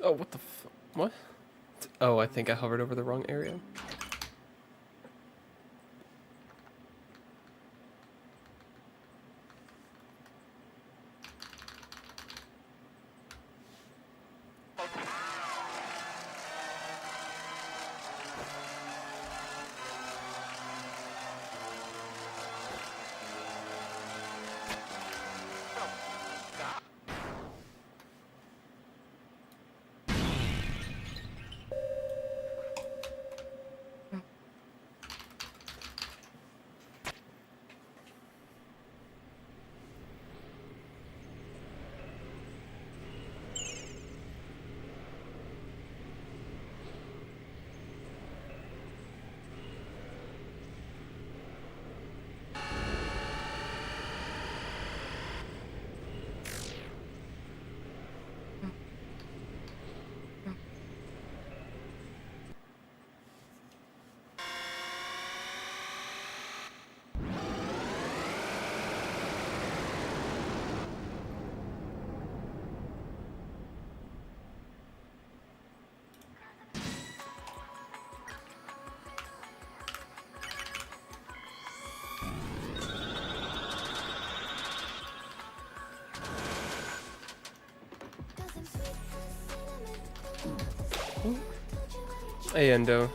Oh, what the what? Oh, I think I hovered over the wrong area. Hey, Endo.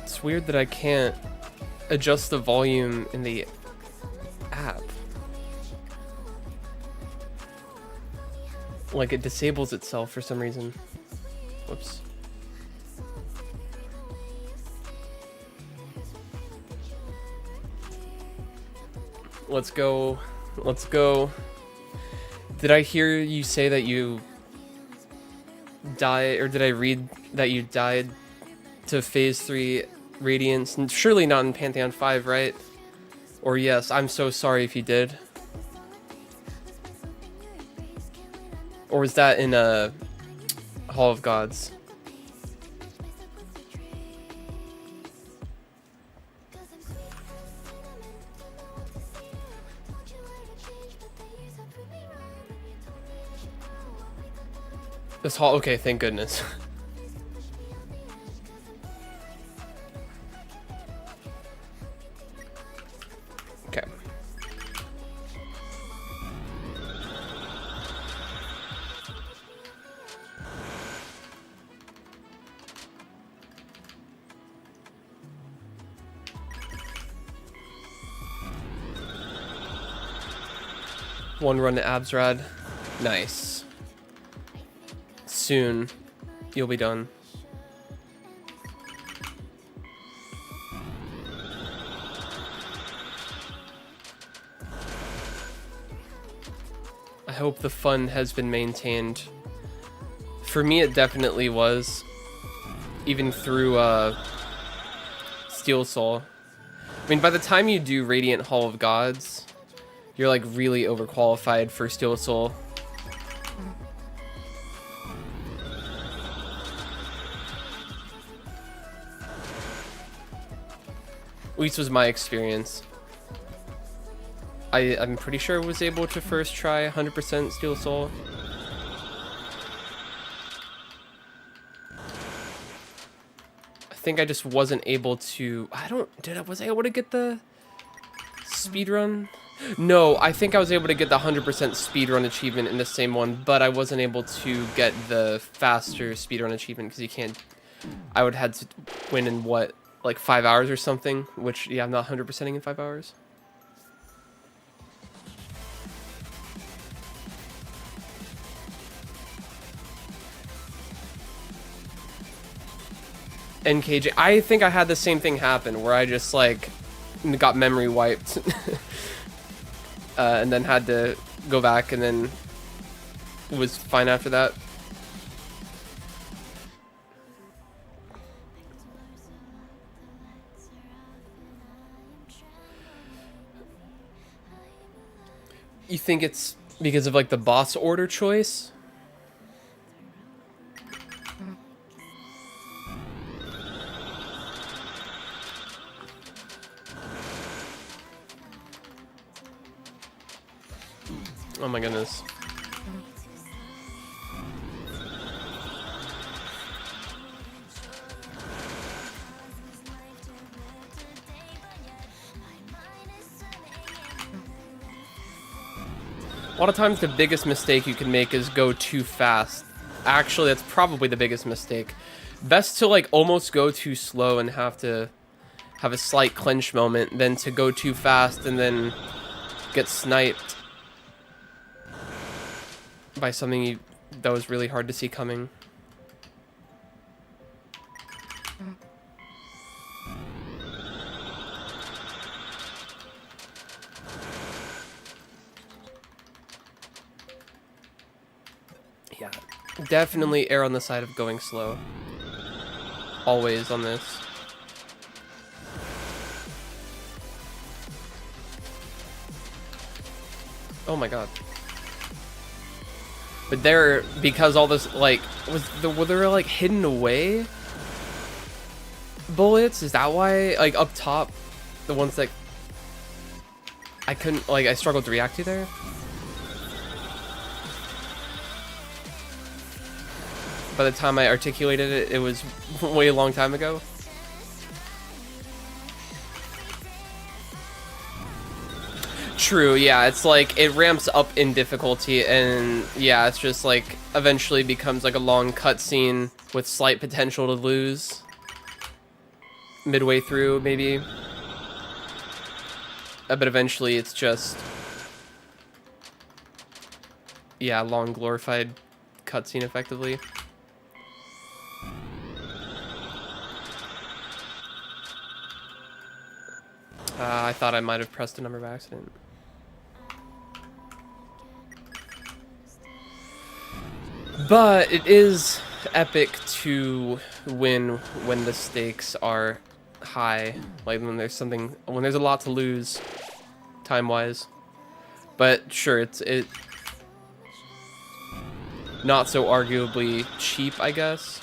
It's weird that I can't adjust the volume in the app. Like, it disables itself for some reason. Whoops. Let's go. Let's go. Did I hear you say that you died, or did I read that you died to phase 3 Radiance? And surely not in Pantheon 5, right? Or yes, I'm so sorry if you did. Or was that in Hall of Gods? This hall, okay, thank goodness. Okay. One run to Absrad. Nice. Soon, you'll be done. I hope the fun has been maintained. For me, it definitely was. Even through Steel Soul. I mean, by the time you do Radiant Hall of Gods, you're like really overqualified for Steel Soul. At least was my experience. I'm pretty sure I was able to first try 100% Steel Soul. I think I just wasn't able to... was I able to get the speedrun? No, I think I was able to get the 100% speedrun achievement in the same one, but I wasn't able to get the faster speedrun achievement because you can't... I would have had to win in what, like 5 hours or something, which, yeah, I'm not 100%ing in 5 hours. NKJ, I think I had the same thing happen where I just like got memory wiped and then had to go back and then was fine after that. You think it's because of like the boss order choice? Oh my goodness. A lot of times the biggest mistake you can make is go too fast. Actually, that's probably the biggest mistake. Best to like almost go too slow and have to have a slight clinch moment than to go too fast and then get sniped by something that was really hard to see coming. Yeah, definitely err on the side of going slow. Always on this. Oh my god. But there, because all this, like, were there like hidden away bullets? Is that why, like, up top, the ones that I couldn't, like, I struggled to react to there? By the time I articulated it, it was way a long time ago. True, yeah, it's like, it ramps up in difficulty, and yeah, it's just like, eventually becomes like a long cutscene with slight potential to lose. Midway through, maybe. But eventually it's just, yeah, long glorified cutscene effectively. I thought I might have pressed a number by accident. But it is epic to win when the stakes are high, like when there's a lot to lose, time-wise. But sure, it's not so arguably cheap, I guess.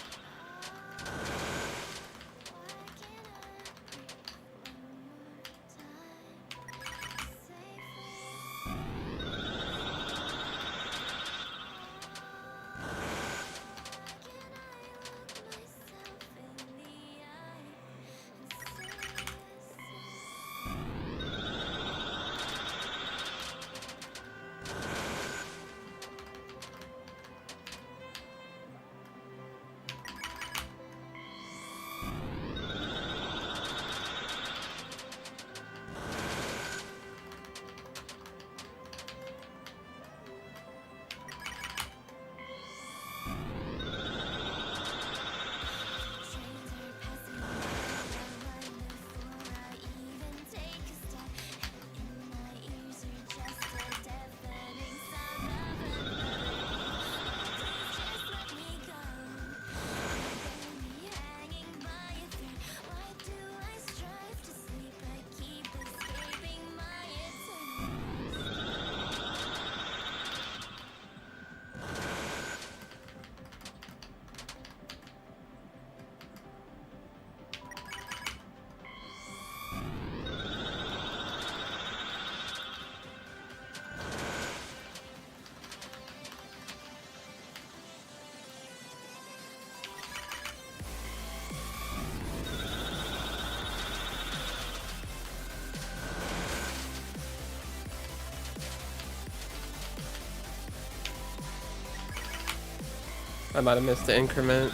I might have missed the increment.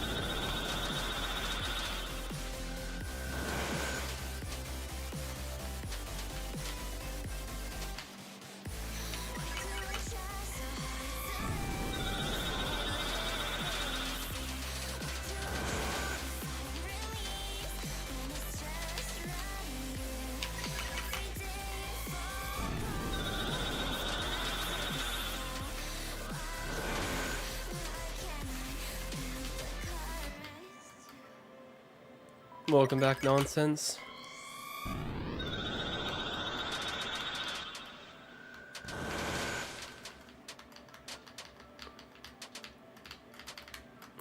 Welcome back, Nonsense.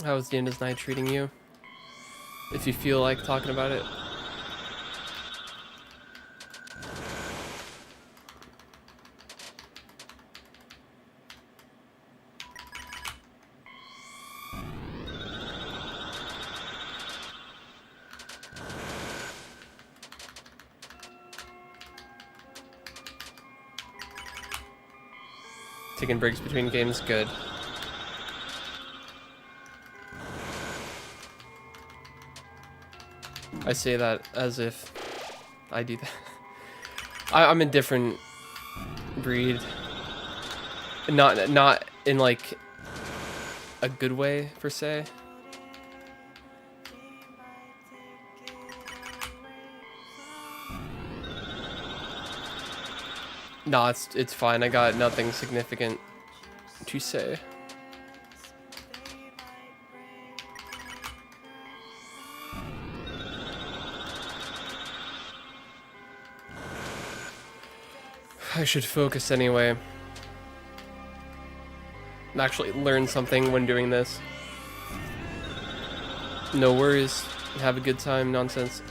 How was the end of night treating you? If you feel like talking about it. taking breaks between games, good. I say that as if I do that. I'm a different breed. Not in like a good way per se. No, it's fine. I got nothing significant to say. I should focus anyway. Actually learn something when doing this. No worries. Have a good time, nonsense.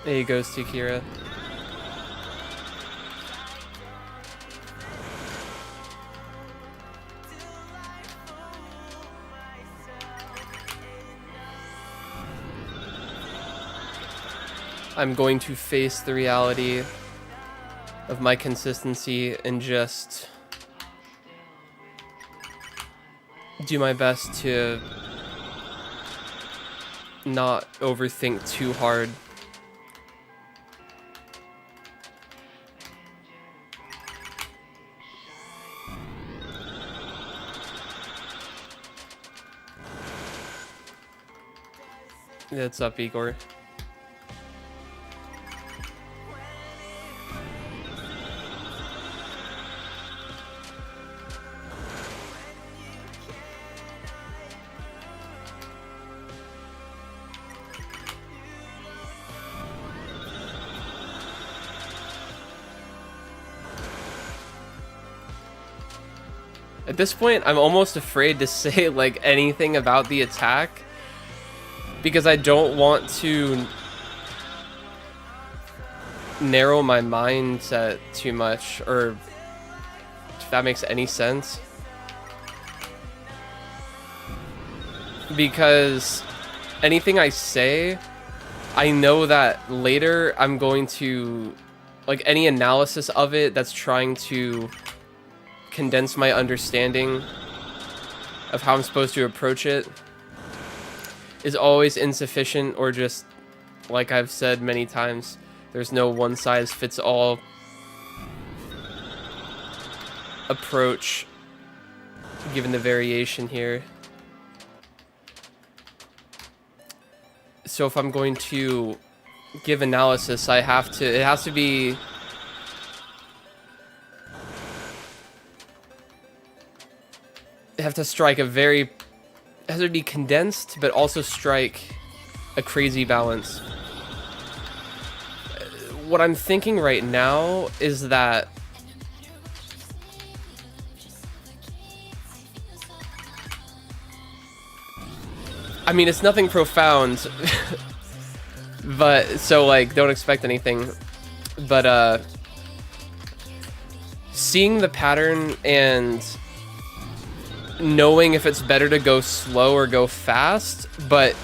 There you go, Kira. I'm going to face the reality of my consistency and just do my best to not overthink too hard. What's up, Igor? At this point, I'm almost afraid to say like anything about the attack because I don't want to narrow my mindset too much, or if that makes any sense. Because anything I say, I know that later I'm going to, like, any analysis of it that's trying to condense my understanding of how I'm supposed to approach it is always insufficient, or just, like I've said many times, there's no one-size-fits-all approach given the variation here. So if I'm going to give analysis, it has to be strike a very, it has to be condensed, but also strike a crazy balance. What I'm thinking right now is that I mean, it's nothing profound, but so like don't expect anything. But seeing the pattern and knowing if it's better to go slow or go fast, but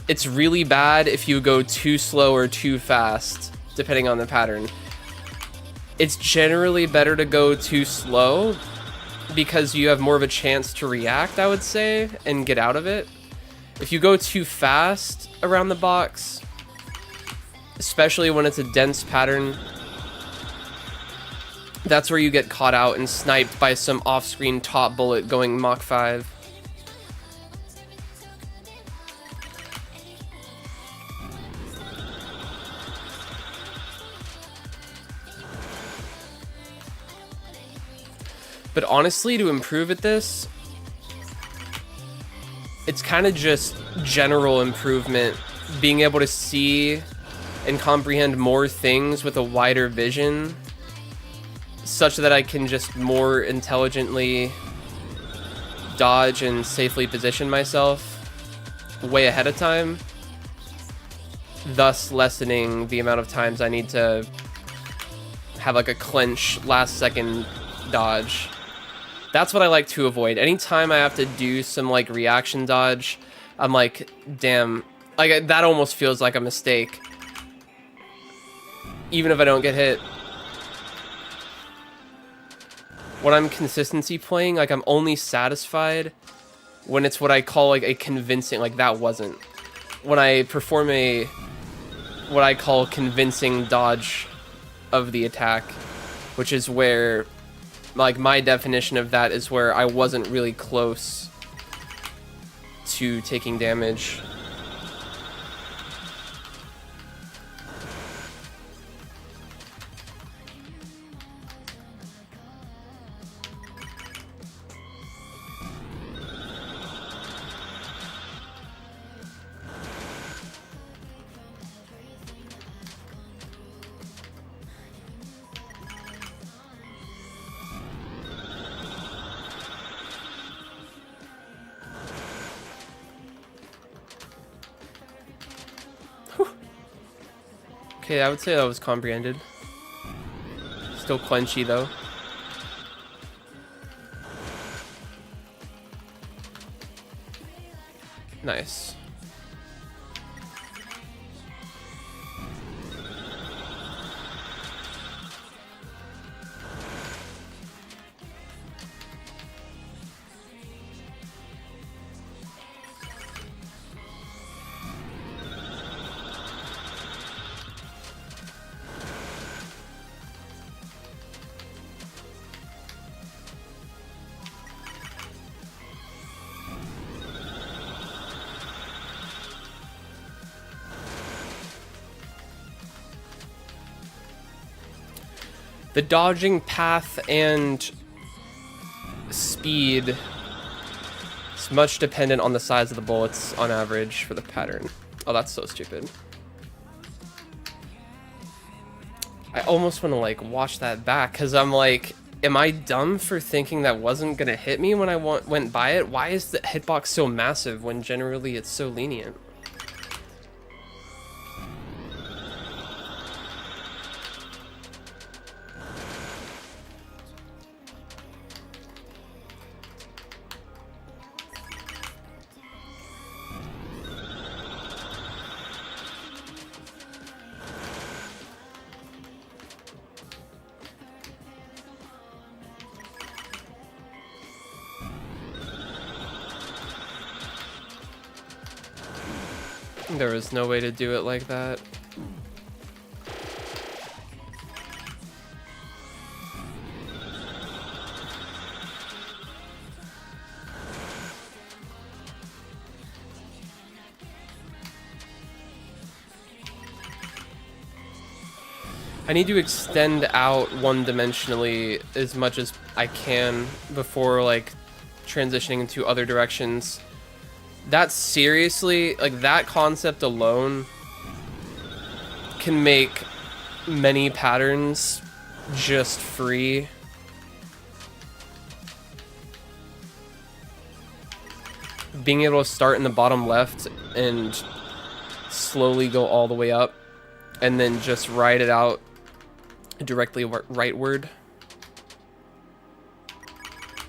it's really bad if you go too slow or too fast, depending on the pattern. It's generally better to go too slow because you have more of a chance to react, I would say, and get out of it. If you go too fast around the box, especially when it's a dense pattern, that's where you get caught out and sniped by some off-screen top bullet going Mach 5. But honestly, to improve at this, it's kind of just general improvement, being able to see and comprehend more things with a wider vision, such that I can just more intelligently dodge and safely position myself way ahead of time, thus lessening the amount of times I need to have like a clench last second dodge. That's what I like to avoid. Anytime I have to do some like reaction dodge, I'm like, damn, like that almost feels like a mistake. Even if I don't get hit. When I'm consistency playing, like I'm only satisfied when it's what I call like a convincing, like that wasn't. When I perform a, what I call convincing dodge of the attack, which is where, like my definition of that is where I wasn't really close to taking damage. Okay, I would say that was comprehended. Still quenchy though. Nice. The dodging path and speed is much dependent on the size of the bullets on average for the pattern. Oh, that's so stupid. I almost want to like watch that back because I'm like, am I dumb for thinking that wasn't going to hit me when I went by it? Why is the hitbox so massive when generally it's so lenient? There was no way to do it like that. I need to extend out one-dimensionally as much as I can before like transitioning into other directions. That seriously, like that concept alone can make many patterns just free. Being able to start in the bottom left and slowly go all the way up and then just ride it out directly rightward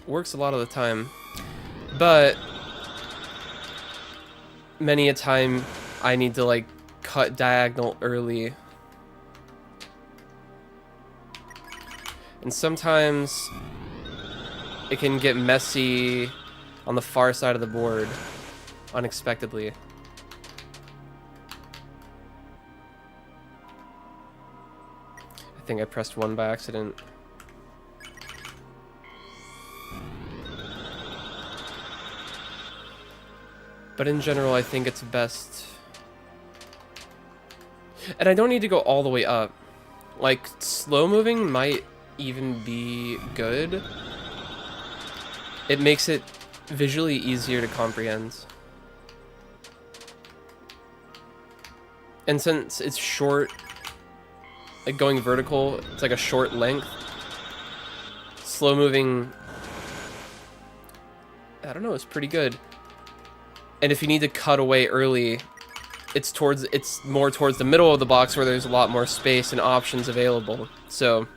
works a lot of the time, but many a time I need to like cut diagonal early, and sometimes it can get messy on the far side of the board unexpectedly. I think I pressed 1 by accident. But in general, I think it's best. And I don't need to go all the way up. Like, slow moving might even be good. It makes it visually easier to comprehend. And since it's short, like going vertical, it's like a short length. Slow moving, I don't know, it's pretty good. And if you need to cut away early, it's more towards the middle of the box where there's a lot more space and options available. So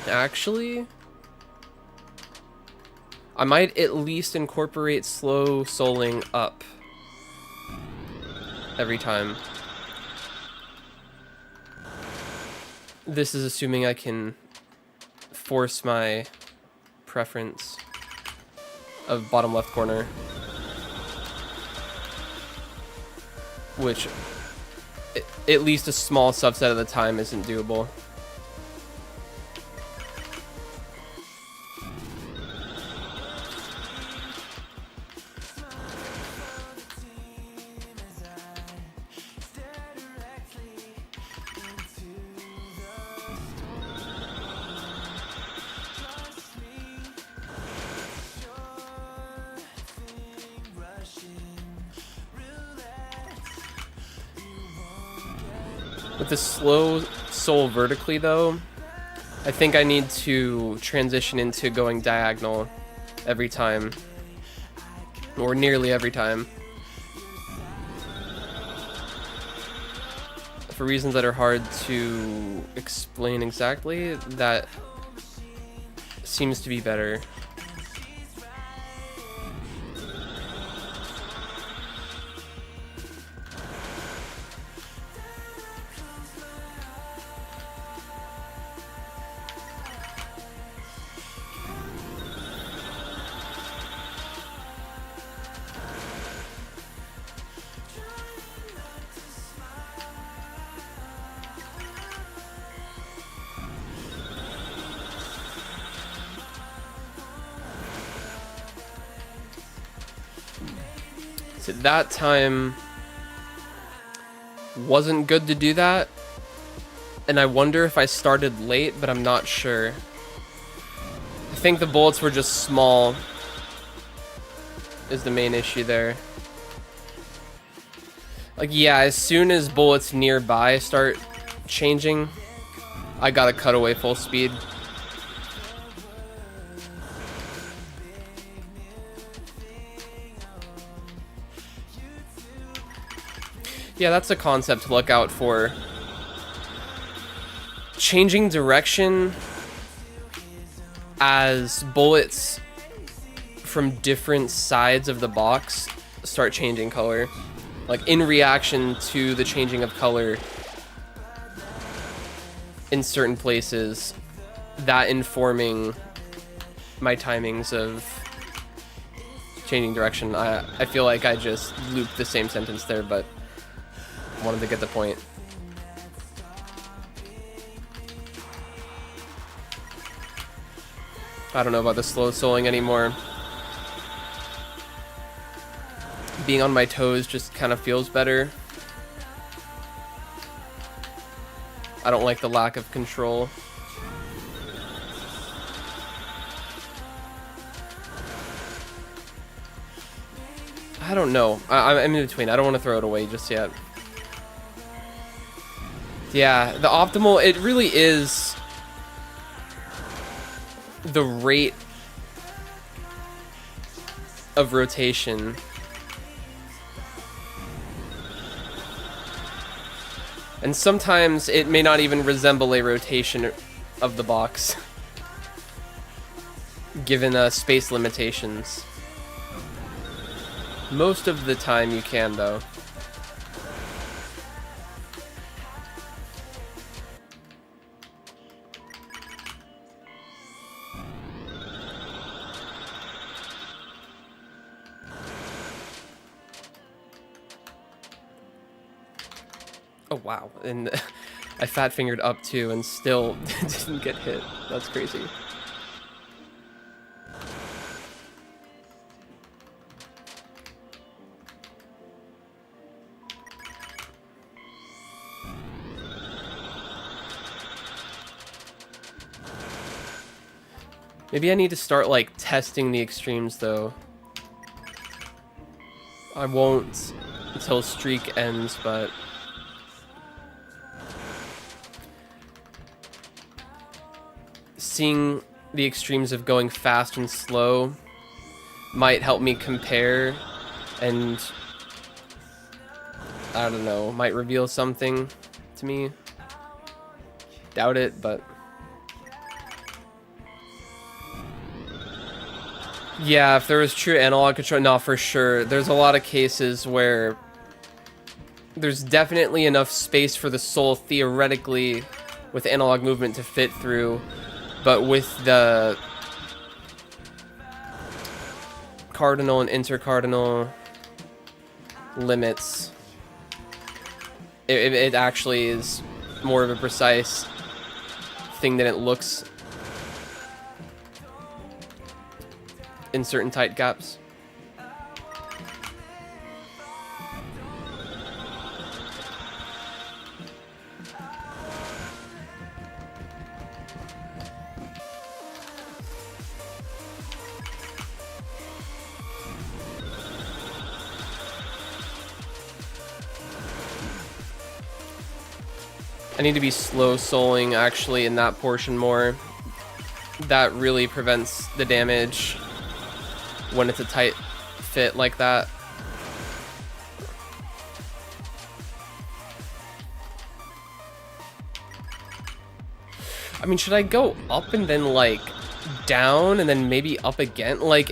Actually, I might at least incorporate slow soling up every time. This is assuming I can force my preference of bottom left corner, which at least a small subset of the time isn't doable. With the slow soul vertically though, I think I need to transition into going diagonal every time, or nearly every time. For reasons that are hard to explain exactly, that seems to be better. So that time wasn't good to do that, and I wonder if I started late, but I'm not sure. I think the bullets were just small is the main issue there. Like, yeah, as soon as bullets nearby start changing, I gotta cut away full speed. Yeah, that's a concept to look out for. Changing direction as bullets from different sides of the box start changing color. Like in reaction to the changing of color in certain places, that informing my timings of changing direction. I feel like I just looped the same sentence there, but wanted to get the point. I don't know about the slow soling anymore. Being on my toes just kind of feels better. I don't like the lack of control. I don't know. I'm in between. I don't want to throw it away just yet. Yeah, the optimal, it really is the rate of rotation. And sometimes it may not even resemble a rotation of the box, given space limitations. Most of the time you can, though. Oh wow, and I fat fingered up too and still didn't get hit. That's crazy. Maybe I need to start like testing the extremes though. I won't until streak ends, but seeing the extremes of going fast and slow might help me compare, and I don't know, might reveal something to me. Doubt it, but Yeah, if there was true analog control, no, for sure. There's a lot of cases where there's definitely enough space for the soul, theoretically, with analog movement to fit through, but with the cardinal and intercardinal limits, it actually is more of a precise thing than it looks in certain tight gaps. I need to be slow souling actually in that portion more. That really prevents the damage when it's a tight fit like that. I mean, should I go up and then like down and then maybe up again? Like,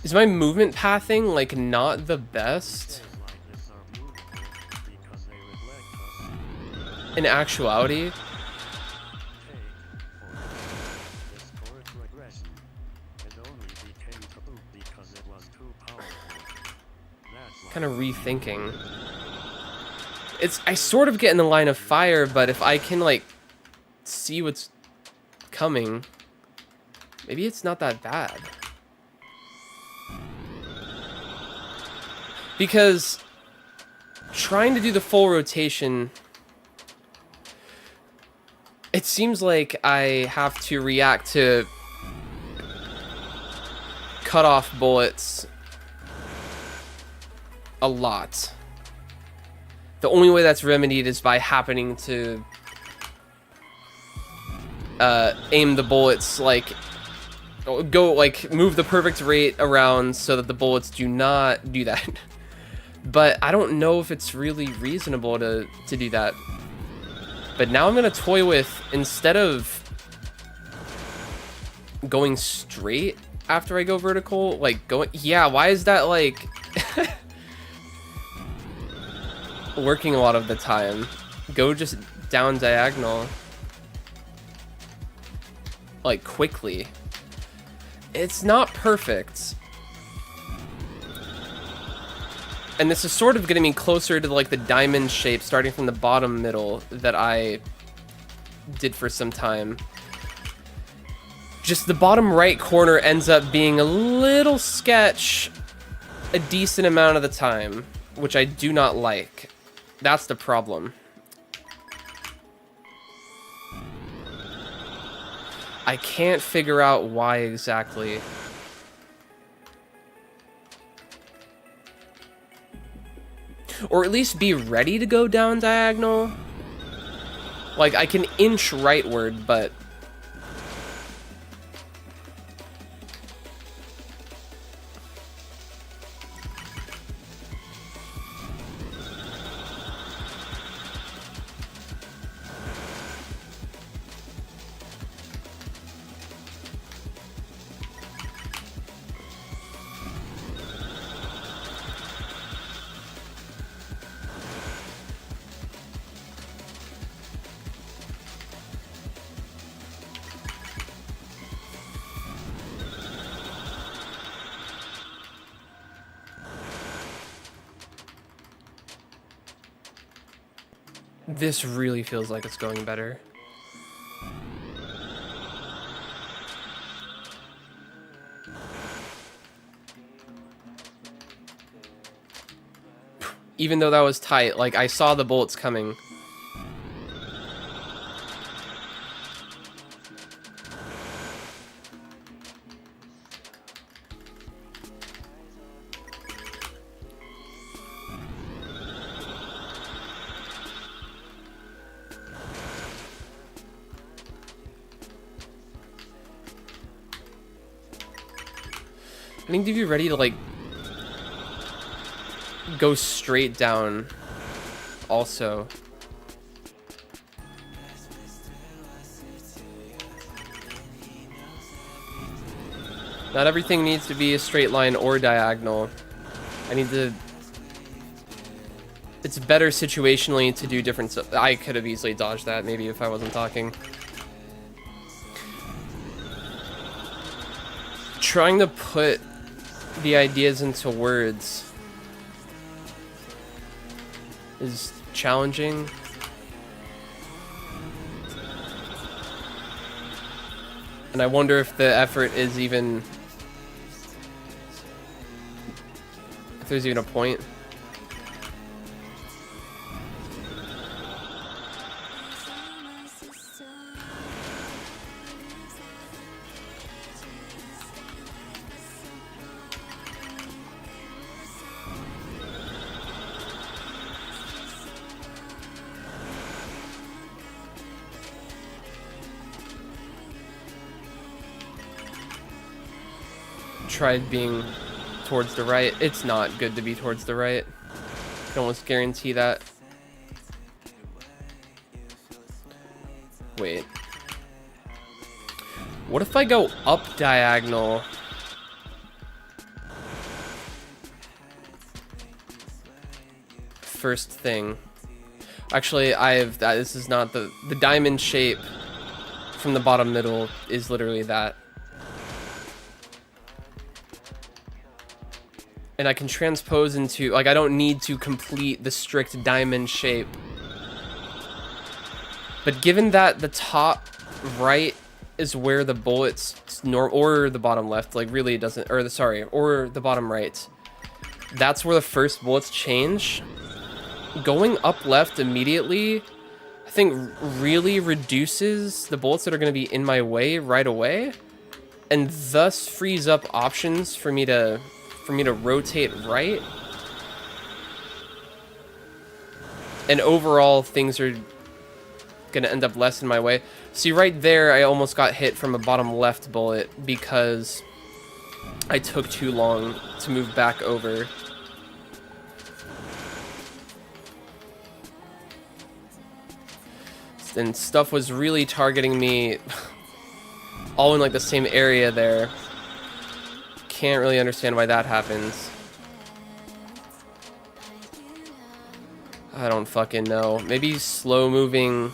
is my movement pathing like not the best? In actuality, kind of rethinking. I sort of get in the line of fire, but if I can like see what's coming, maybe it's not that bad. Because trying to do the full rotation, it seems like I have to react to cut off bullets a lot. The only way that's remedied is by happening to aim the bullets, like move the perfect rate around so that the bullets do not do that. But I don't know if it's really reasonable to do that. But now I'm gonna toy with, instead of going straight after I go vertical, like going, yeah, why is that like working a lot of the time? Go just down diagonal, like quickly. It's not perfect. And this is sort of getting me closer to like the diamond shape starting from the bottom middle that I did for some time. Just the bottom right corner ends up being a little sketch a decent amount of the time, which I do not like. That's the problem. I can't figure out why exactly. Or at least be ready to go down diagonal. Like, I can inch rightward, but this really feels like it's going better. Even though that was tight, like, I saw the bullets coming. I need to be ready to, like, go straight down also. Not everything needs to be a straight line or diagonal. I need to... It's better situationally to do different stuff. I could have easily dodged that, maybe, if I wasn't talking. Trying to put the ideas into words is challenging. And I wonder if the effort is even... if there's even a point. Tried being towards the right. It's not good to be towards the right. I can almost guarantee that. Wait. What if I go up diagonal? First thing. Actually, I have that. This is not the diamond shape from the bottom middle is literally that. And I can transpose into, like, I don't need to complete the strict diamond shape. But given that the top right is where the bullets, or the bottom left, like, really it doesn't, or or the bottom right, that's where the first bullets change. Going up left immediately, I think, really reduces the bullets that are going to be in my way right away, and thus frees up options for me to rotate right. And overall, things are gonna end up less in my way. See, right there, I almost got hit from a bottom left bullet because I took too long to move back over. And stuff was really targeting me all in like the same area there. Can't really understand why that happens. I don't fucking know. Maybe slow moving.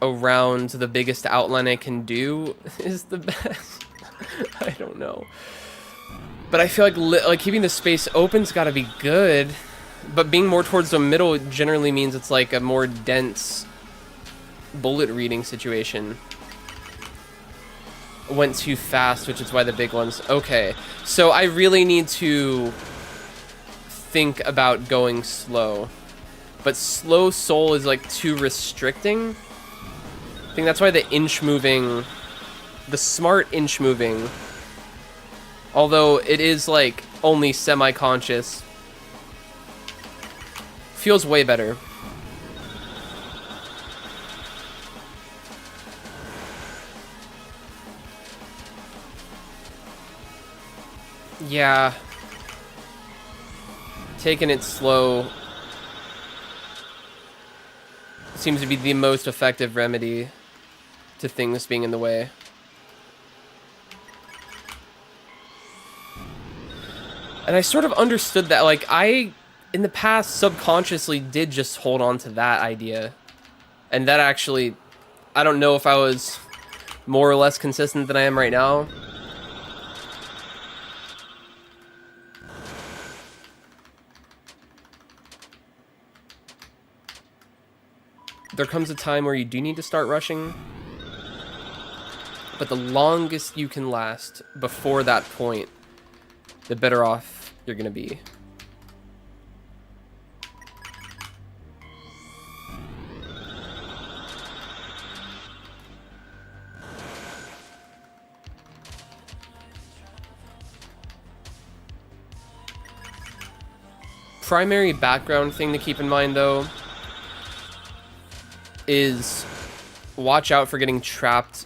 Around the biggest outline I can do is the best. I don't know. But I feel like keeping the space open's gotta be good. But being more towards the middle generally means it's like a more dense bullet reading situation. Went too fast, which is why the big ones. Okay, so I really need to think about going slow, but slow soul is like too restricting. I think that's why the inch moving, the smart inch moving, although it is like only semi-conscious, feels way better. Yeah. Taking it slow seems to be the most effective remedy to things being in the way. And I sort of understood that, like, I, in the past, subconsciously did just hold on to that idea. And that actually, I don't know if I was more or less consistent than I am right now. There comes a time where you do need to start rushing, but the longest you can last before that point, the better off you're gonna be. Primary background thing to keep in mind, though, is watch out for getting trapped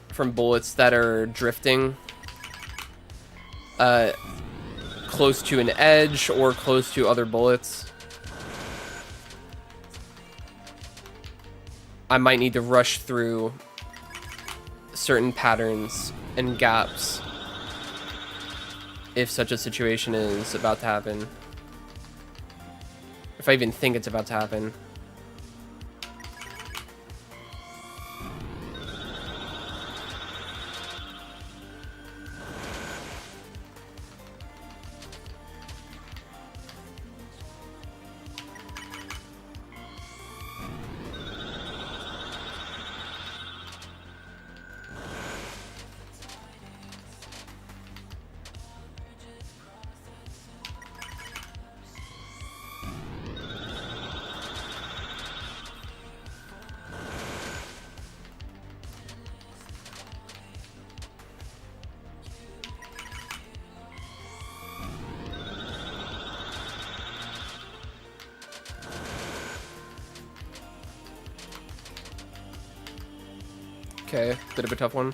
from bullets that are drifting close to an edge or close to other bullets. I might need to rush through certain patterns and gaps if such a situation is about to happen. If I even think it's about to happen. Okay, bit of a tough one.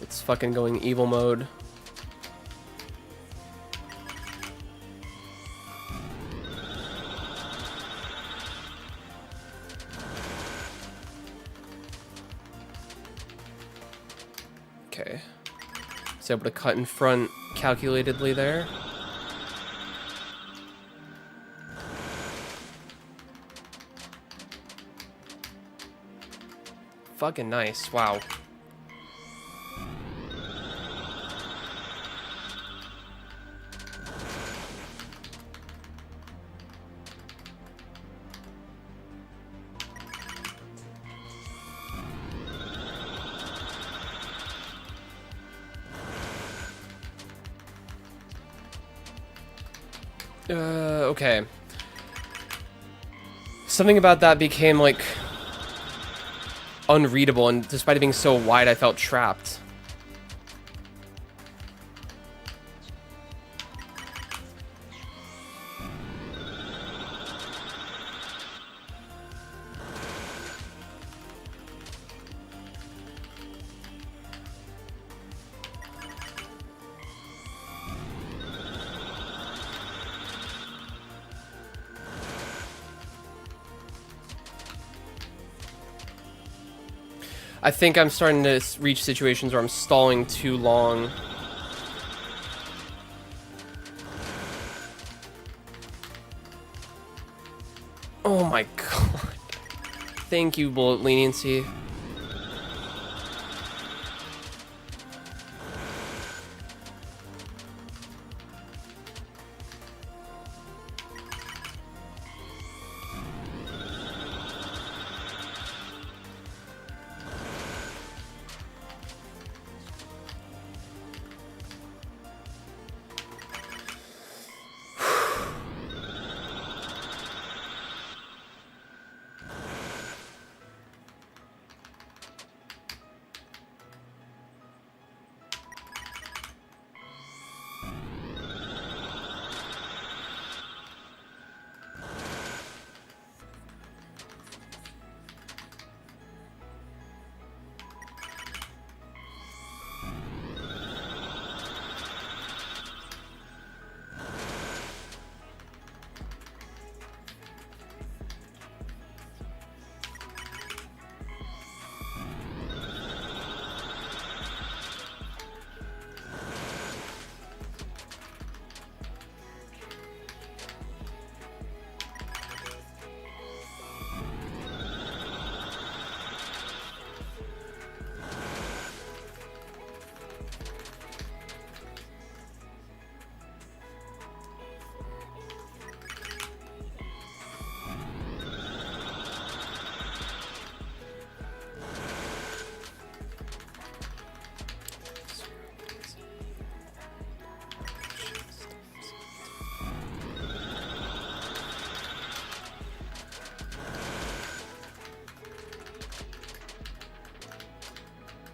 It's fucking going evil mode. Okay. Was able to cut in front calculatedly there. Fucking nice. Wow. Okay. Something about that became like unreadable, and despite it being so wide, I felt trapped. I think I'm starting to reach situations where I'm stalling too long. Oh my god. Thank you, bullet leniency.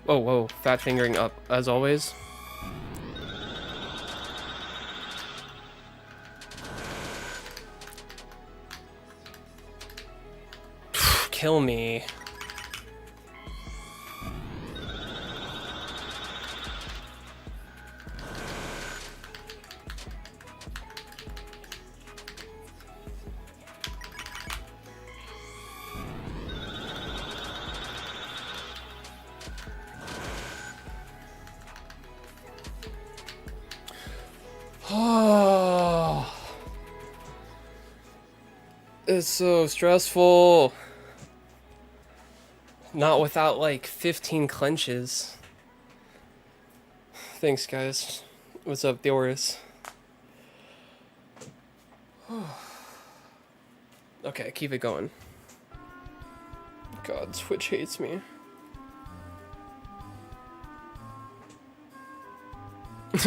Oh, whoa, fat fingering up, as always. Kill me. It's so stressful. Not without like 15 clenches. Thanks, guys. What's up, Theoris? Okay, keep it going. God, Twitch hates me.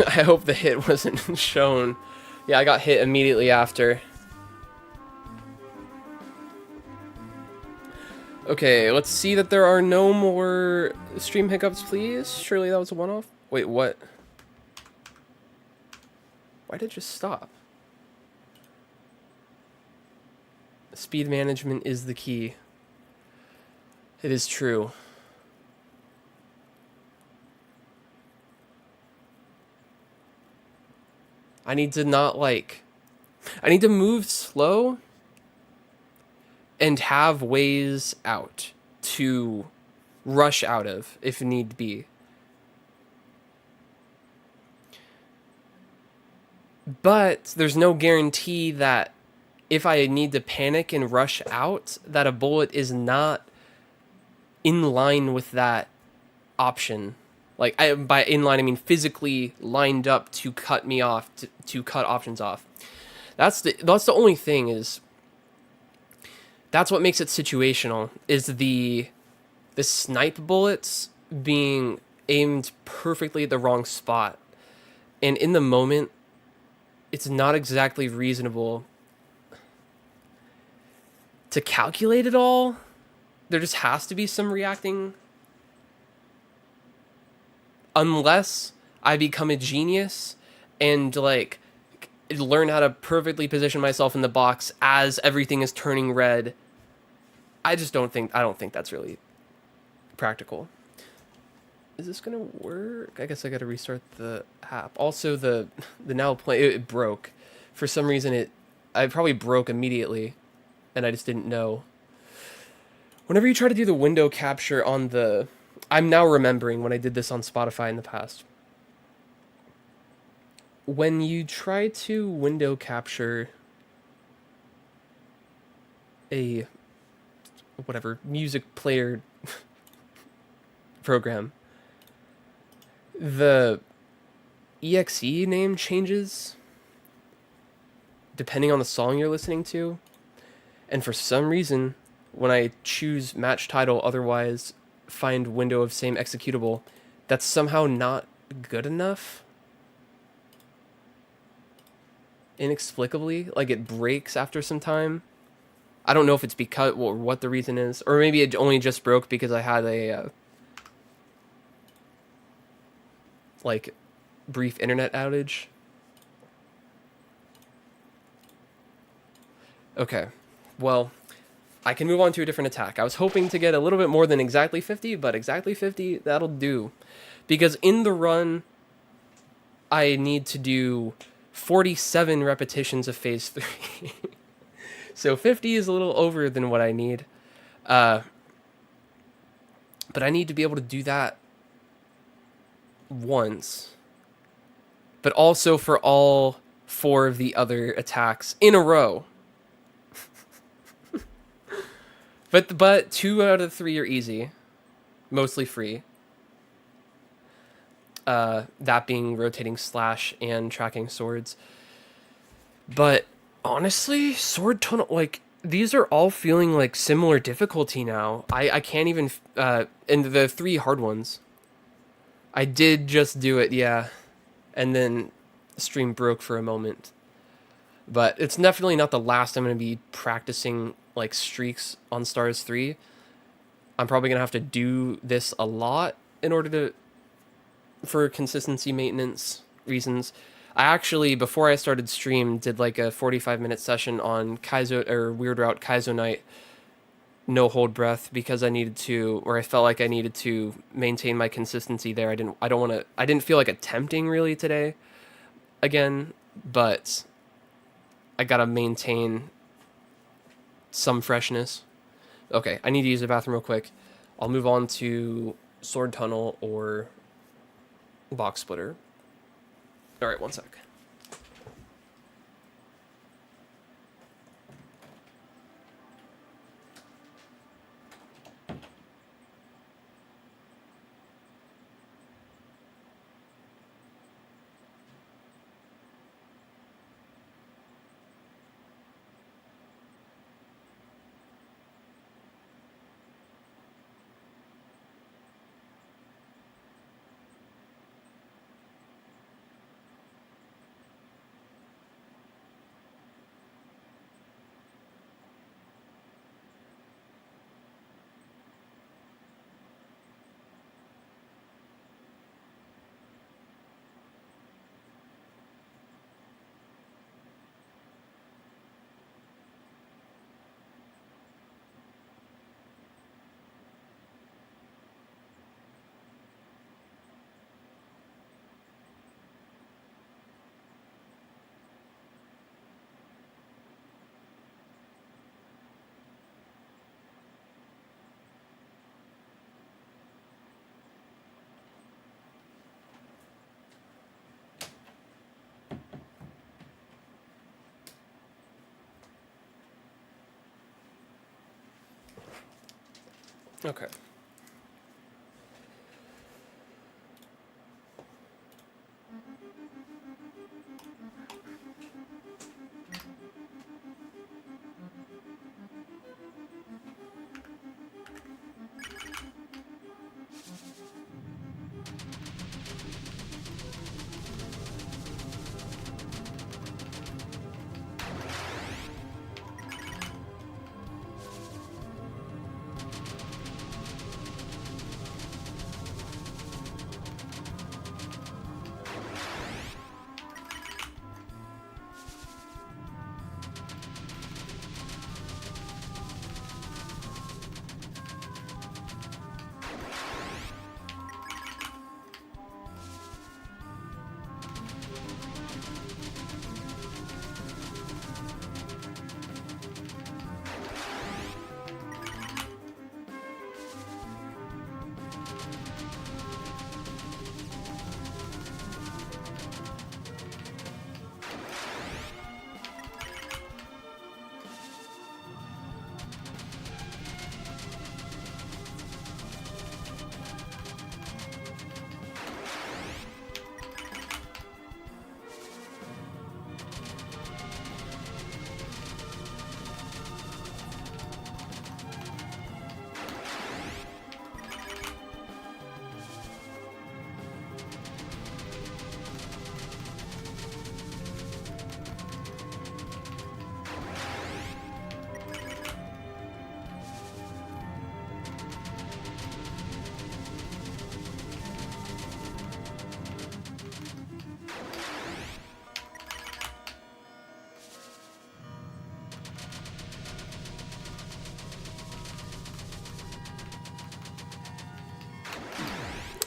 I hope the hit wasn't shown. Yeah, I got hit immediately after. Okay, let's see that there are no more stream hiccups, please. Surely that was a one-off. Wait, what? Why did it just stop? Speed management is the key. It is true. I need to not like... I need to move slow and have ways out to rush out of if need be. But there's no guarantee that if I need to panic and rush out, that a bullet is not in line with that option. Like, by in line, I mean physically lined up to cut me off, to cut options off. That's the only thing is... That's what makes it situational, is the snipe bullets being aimed perfectly at the wrong spot. And in the moment, it's not exactly reasonable to calculate it all. There just has to be some reacting. Unless I become a genius and, like, learn how to perfectly position myself in the box as everything is turning red. I don't think that's really practical. Is this gonna work? I guess I gotta restart the app. Also, the now play, it broke. For some reason, I probably broke immediately, and I just didn't know. Whenever you try to do the window capture on the... I'm now remembering when I did this on Spotify in the past. When you try to window capture a whatever music player program, the exe name changes depending on the song you're listening to, and for some reason when I choose match title otherwise find window of same executable, that's somehow not good enough. Inexplicably, like, it breaks after some time. I don't know if it's because, or what the reason is, or maybe it only just broke because I had a like brief internet outage. Okay, well, I can move on to a different attack. I was hoping to get a little bit more than exactly 50, but exactly 50, that'll do. Because in the run, I need to do 47 repetitions of phase 3. So 50 is a little over than what I need. But I need to be able to do that once. But also for all 4 of the other attacks in a row. But 2 out of 3 are easy. Mostly free. That being rotating slash and tracking swords. But honestly, sword tunnel, like, these are all feeling like similar difficulty now. I can't even, and the 3 hard ones. I did just do it, yeah. And then the stream broke for a moment. But it's definitely not the last I'm going to be practicing, like, streaks on Stars 3. I'm probably going to have to do this a lot in order to, for consistency maintenance reasons. I actually, before I started stream, did like a 45-minute session on Kaizo, or Weird Route Kaizo Night, no hold breath, because I needed to, or I felt like I needed to maintain my consistency there. I didn't feel like attempting really today again, but I gotta maintain some freshness. Okay, I need to use the bathroom real quick. I'll move on to Sword Tunnel or Box Splitter. Alright, one sec. Okay.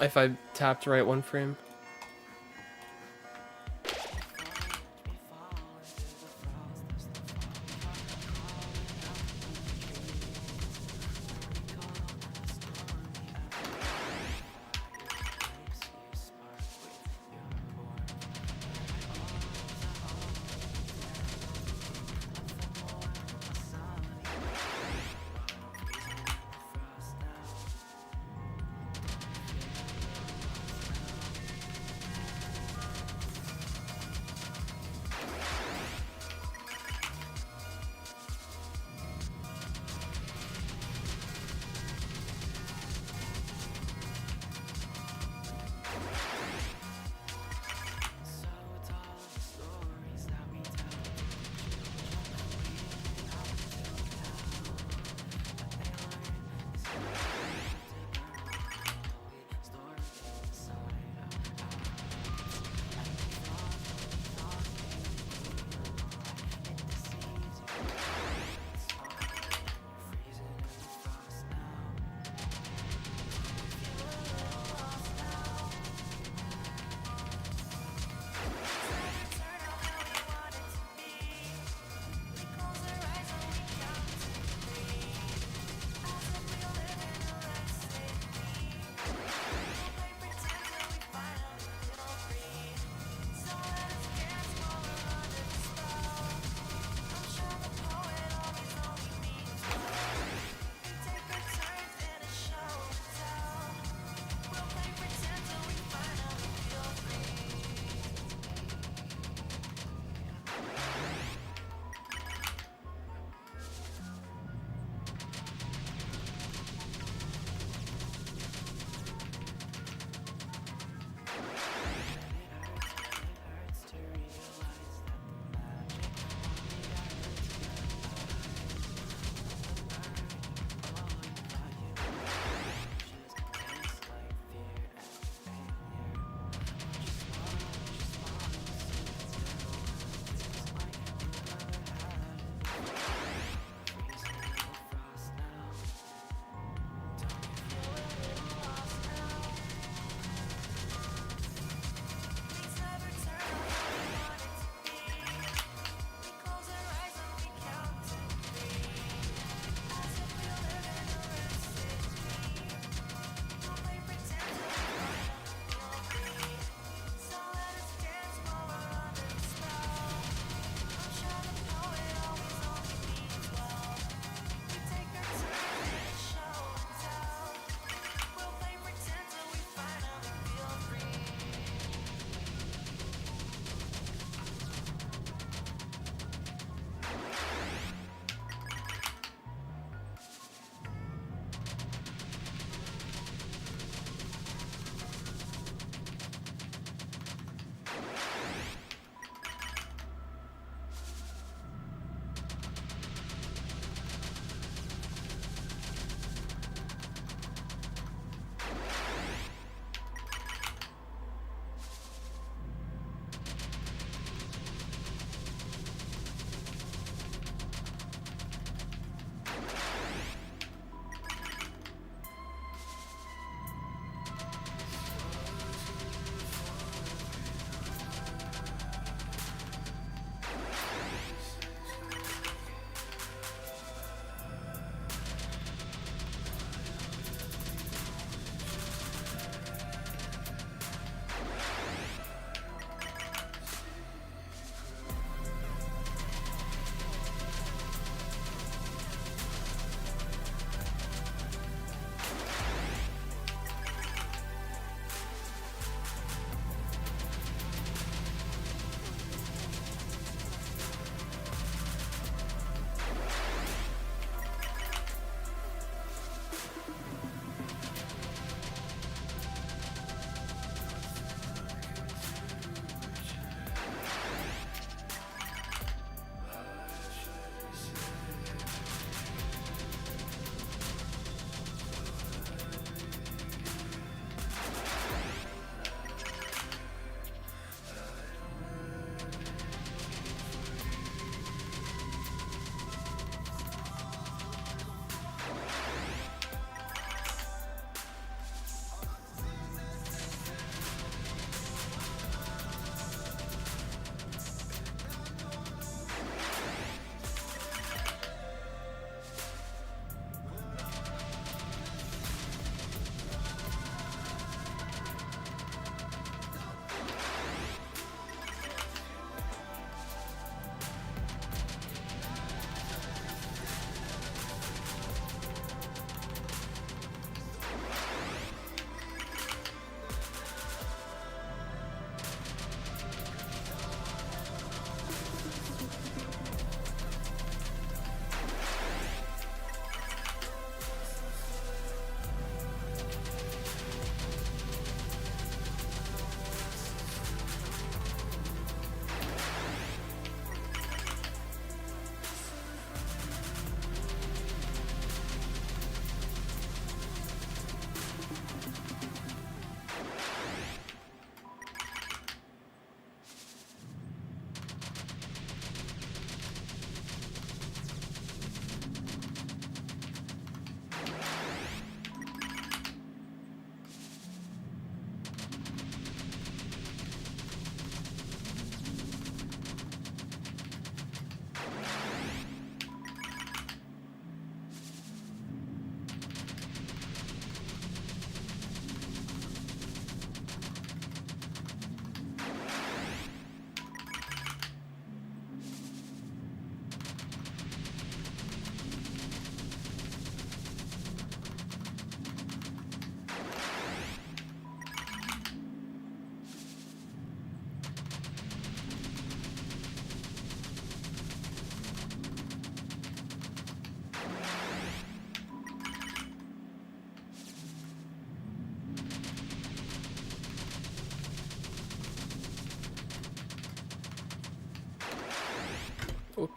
If I tapped right one frame.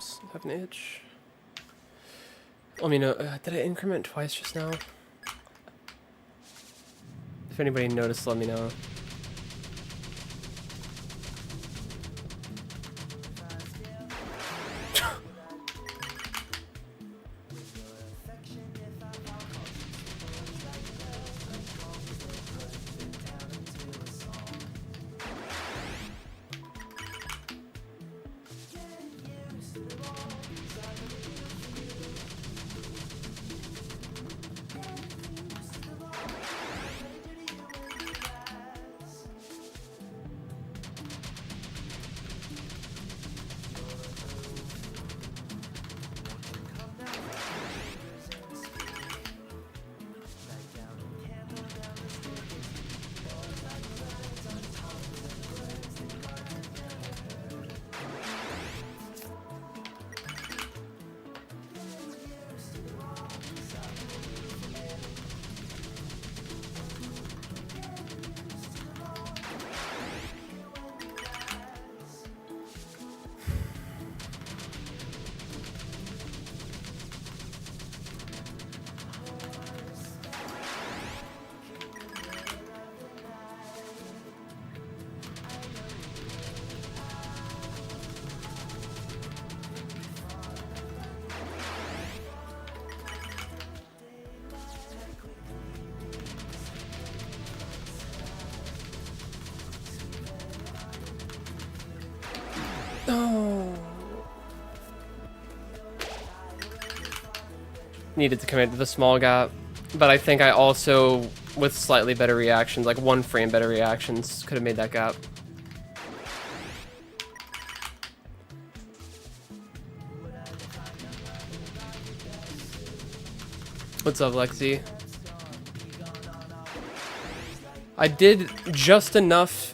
Oops, I have an itch. Let me know. Did I increment twice just now? If anybody noticed, let me know. Oh. Needed to commit to the small gap, but I think I also, with slightly better reactions, like 1 frame better reactions, could have made that gap. What's up, Lexi? I did just enough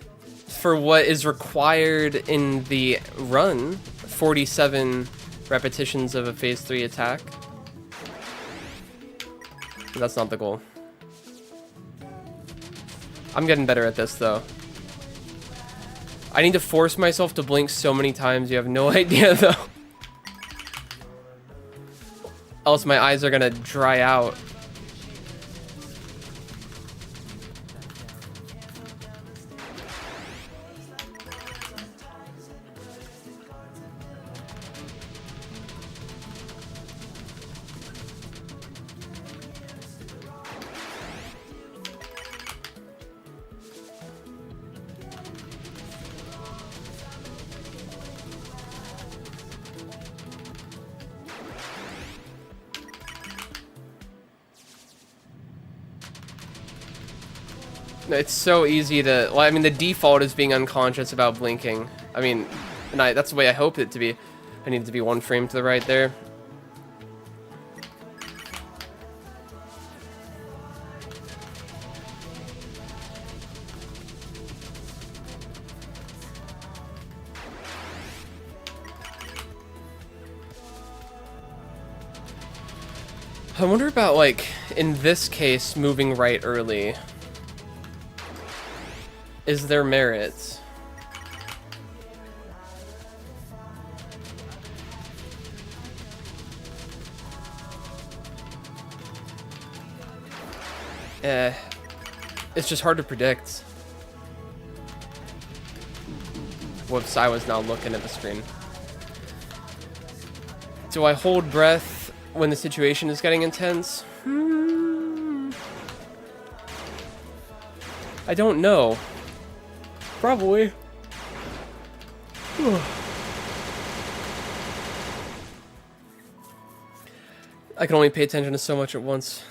for what is required in the run, 47 repetitions of a phase 3 attack. But that's not the goal. I'm getting better at this though. I need to force myself to blink so many times, you have no idea though. Else my eyes are gonna dry out. It's so easy to, well, I mean, the default is being unconscious about blinking. I mean, and that's the way I hope it to be. I need it to be 1 frame to the right there. I wonder about, like, in this case, moving right early. Is there merit? It's just hard to predict. Whoops, I was now looking at the screen. Do I hold breath when the situation is getting intense? I don't know. Probably. I can only pay attention to so much at once.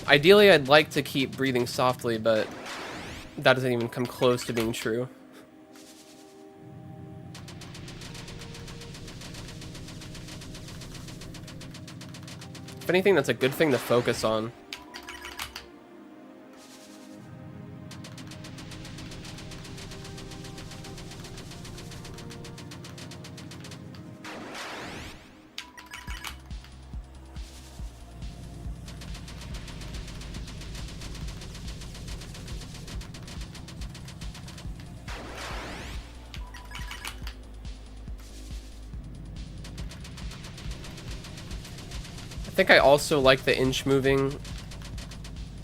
Ideally, I'd like to keep breathing softly, but that doesn't even come close to being true. If anything, that's a good thing to focus on. think I also like the inch moving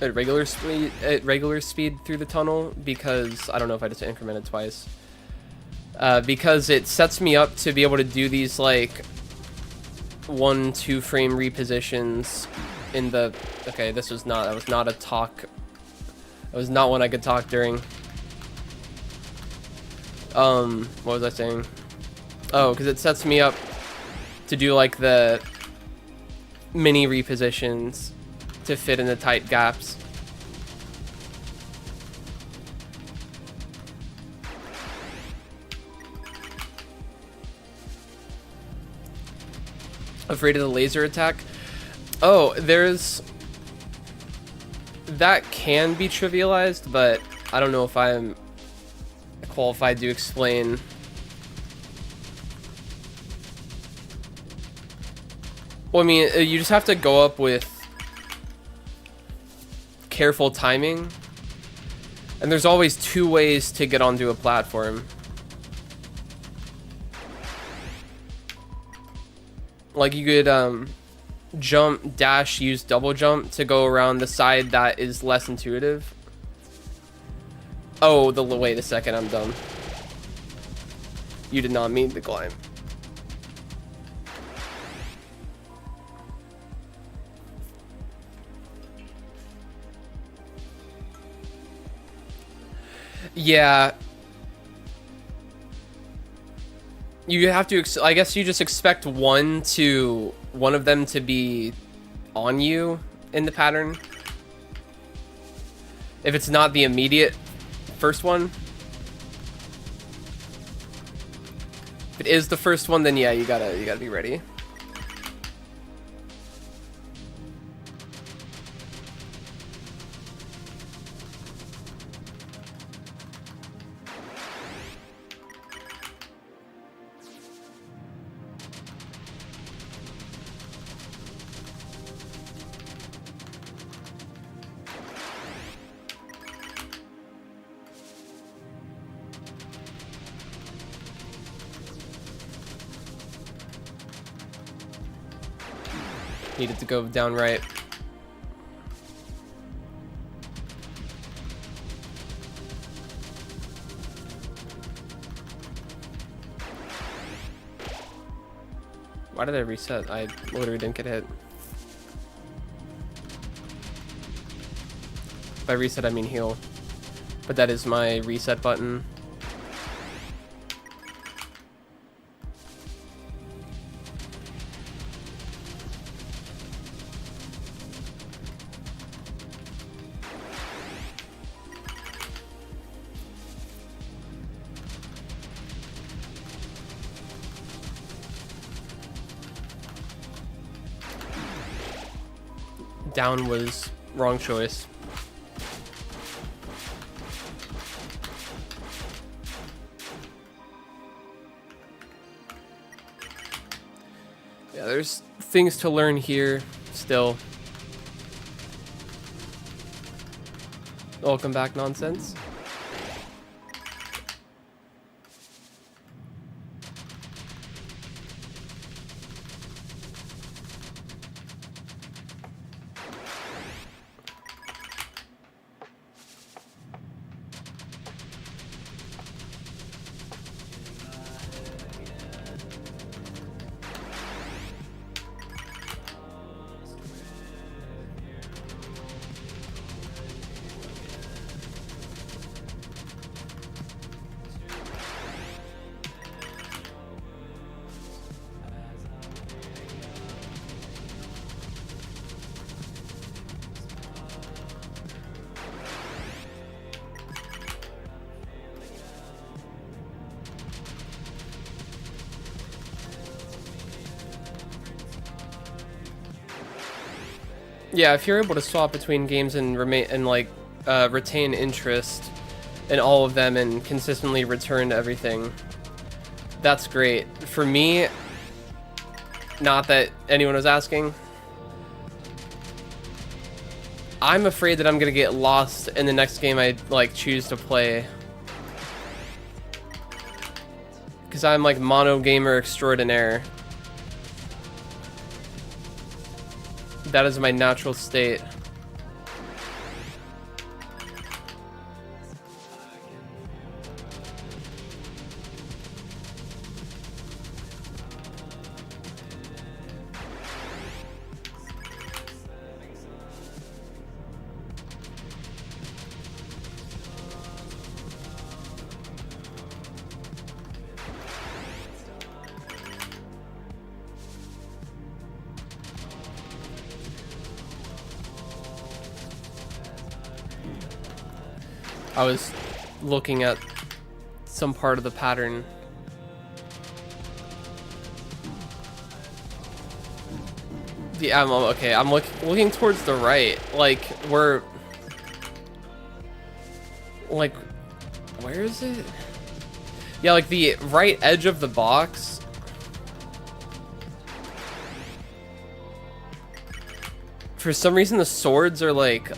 at regular speed through the tunnel, because I don't know if I just incremented twice. Because it sets me up to be able to do these like 1-2 frame repositions in the... Okay, that was not a talk. That was not one I could talk during. What was I saying? Oh, because it sets me up to do like the mini repositions to fit in the tight gaps. Afraid of the laser attack? Oh, there's... That can be trivialized, but I don't know if I'm qualified to explain. Well, I mean, you just have to go up with careful timing. And there's always 2 ways to get onto a platform. Like, you could jump, dash, use double jump to go around the side that is less intuitive. Oh, wait a second, I'm dumb. You did not mean to climb. Yeah. You have to, I guess you just expect one of them to be on you in the pattern. If it's not the immediate first one. If it is the first one, then yeah, you gotta be ready. Needed to go down right. Why did I reset? I literally didn't get hit. By reset, I mean heal. But that is my reset button. Down was wrong choice. Yeah, there's things to learn here still. Welcome back, nonsense. Yeah, if you're able to swap between games and retain interest in all of them and consistently return to everything, that's great. For me, not that anyone was asking, I'm afraid that I'm gonna get lost in the next game I choose to play, because I'm like mono gamer extraordinaire. That is my natural state. I was looking at some part of the pattern. Okay, I'm looking towards the right. Like, where is it? Yeah, like the right edge of the box. For some reason, the swords are like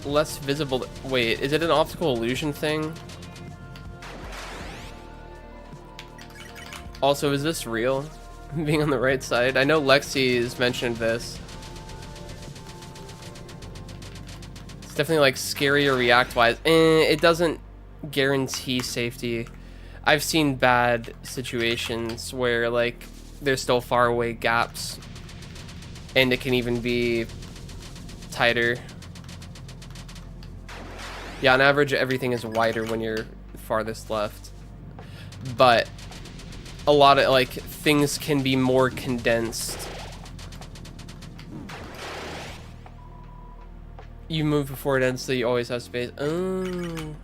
less visible. Wait, is it an optical illusion thing? Also, is this real? Being on the right side? I know Lexi has mentioned this. It's definitely like scarier react-wise. It doesn't guarantee safety. I've seen bad situations where like there's still far away gaps and it can even be tighter. Yeah, on average, everything is wider when you're farthest left. But a lot of, like, things can be more condensed. You move before it ends, so you always have space. Oh.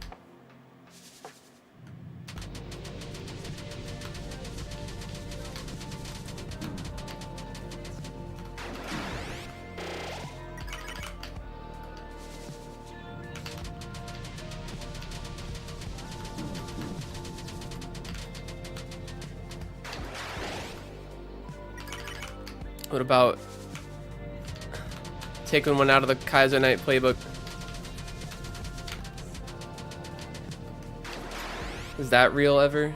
What about taking one out of the Kaiser Knight playbook? Is that real ever?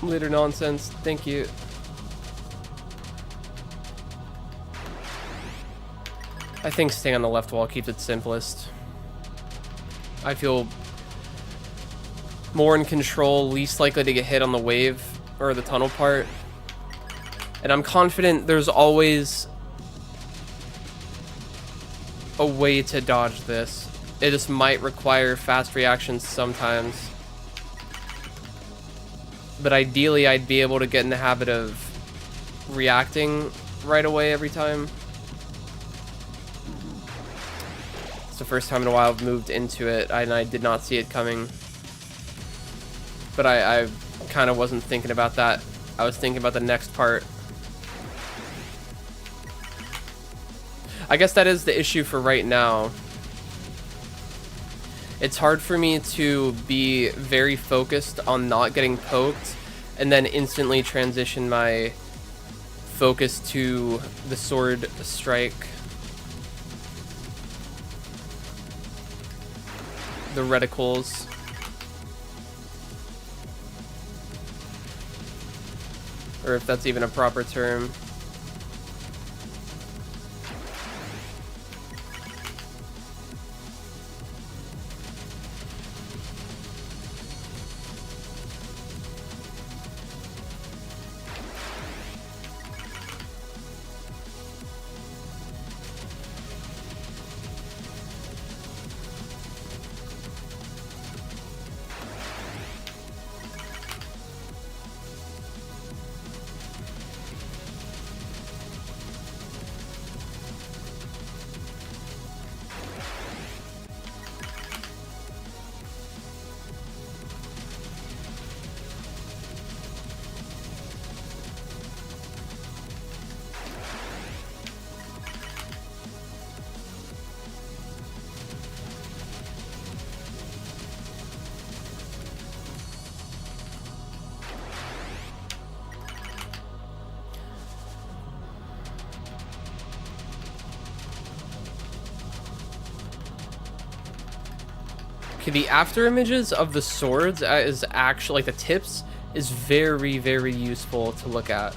Later nonsense. Thank you. I think staying on the left wall keeps it simplest. I feel more in control, least likely to get hit on the wave or the tunnel part. And I'm confident there's always a way to dodge this. It just might require fast reactions sometimes. But ideally, I'd be able to get in the habit of reacting right away every time. It's the first time in a while I've moved into it, and I did not see it coming. But I kind of wasn't thinking about that. I was thinking about the next part. I guess that is the issue for right now. It's hard for me to be very focused on not getting poked and then instantly transition my focus to the sword strike. The reticles. Or if that's even a proper term. Okay, the after images of the swords is actually, like the tips, is very, very useful to look at.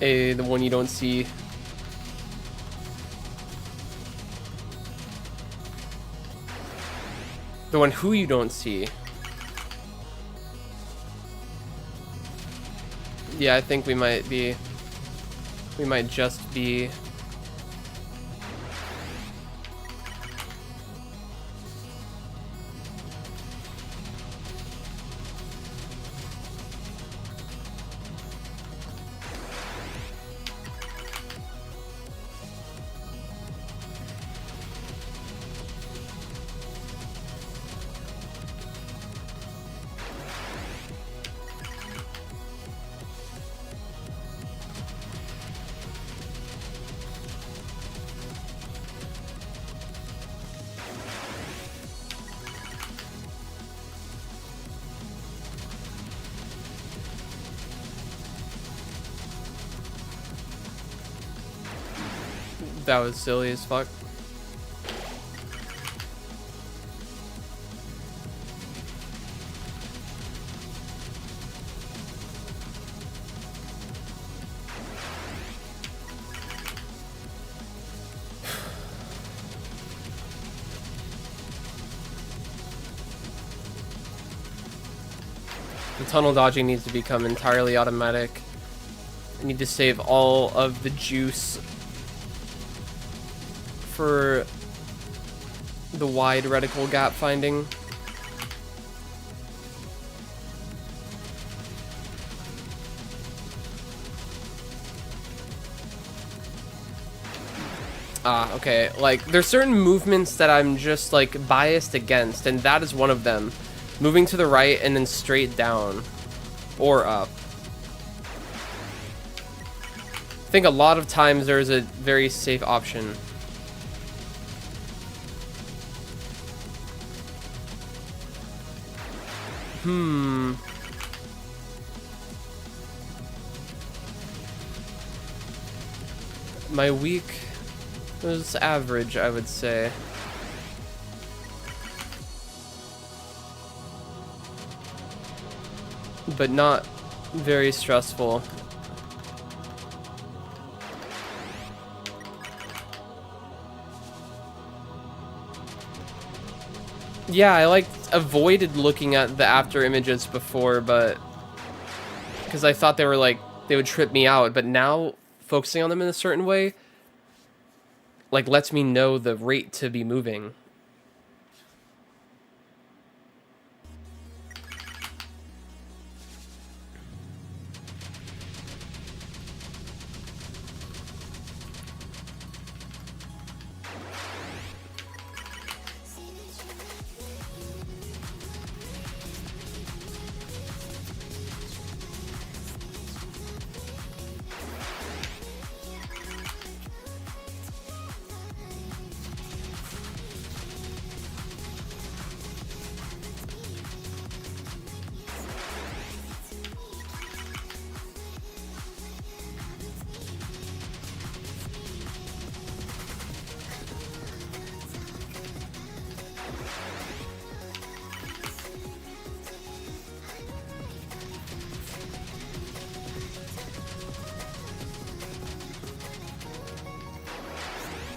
The one you don't see. The one who you don't see. Yeah, I think we might just be. That was silly as fuck. The tunnel dodging needs to become entirely automatic. I need to save all of the juice for the wide reticle gap finding. Ah, okay. Like, there's certain movements that I'm just, like, biased against, and that is one of them. Moving to the right and then straight down. Or up. I think a lot of times there's a very safe option. My week was average, I would say. But not very stressful. Yeah, I avoided looking at the after images before, but because I thought they were like, they would trip me out, but now focusing on them in a certain way like lets me know the rate to be moving.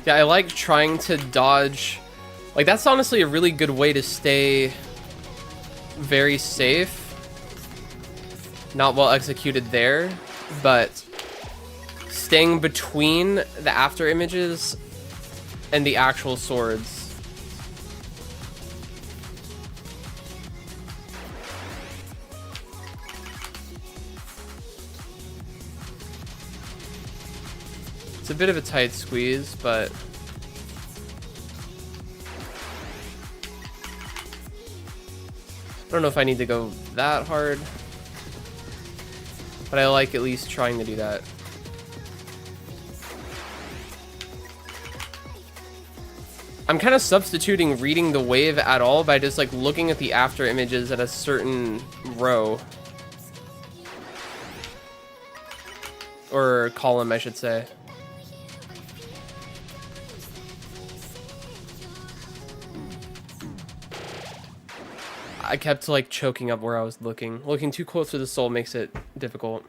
Yeah, I like trying to dodge. Like, that's honestly a really good way to stay very safe. Not well executed there, but staying between the after images and the actual swords. It's a bit of a tight squeeze, but I don't know if I need to go that hard, but I like at least trying to do that. I'm kind of substituting reading the wave at all by just like looking at the after images at a certain row. Or column, I should say. I kept like choking up where I was looking. Looking too close to the soul makes it difficult.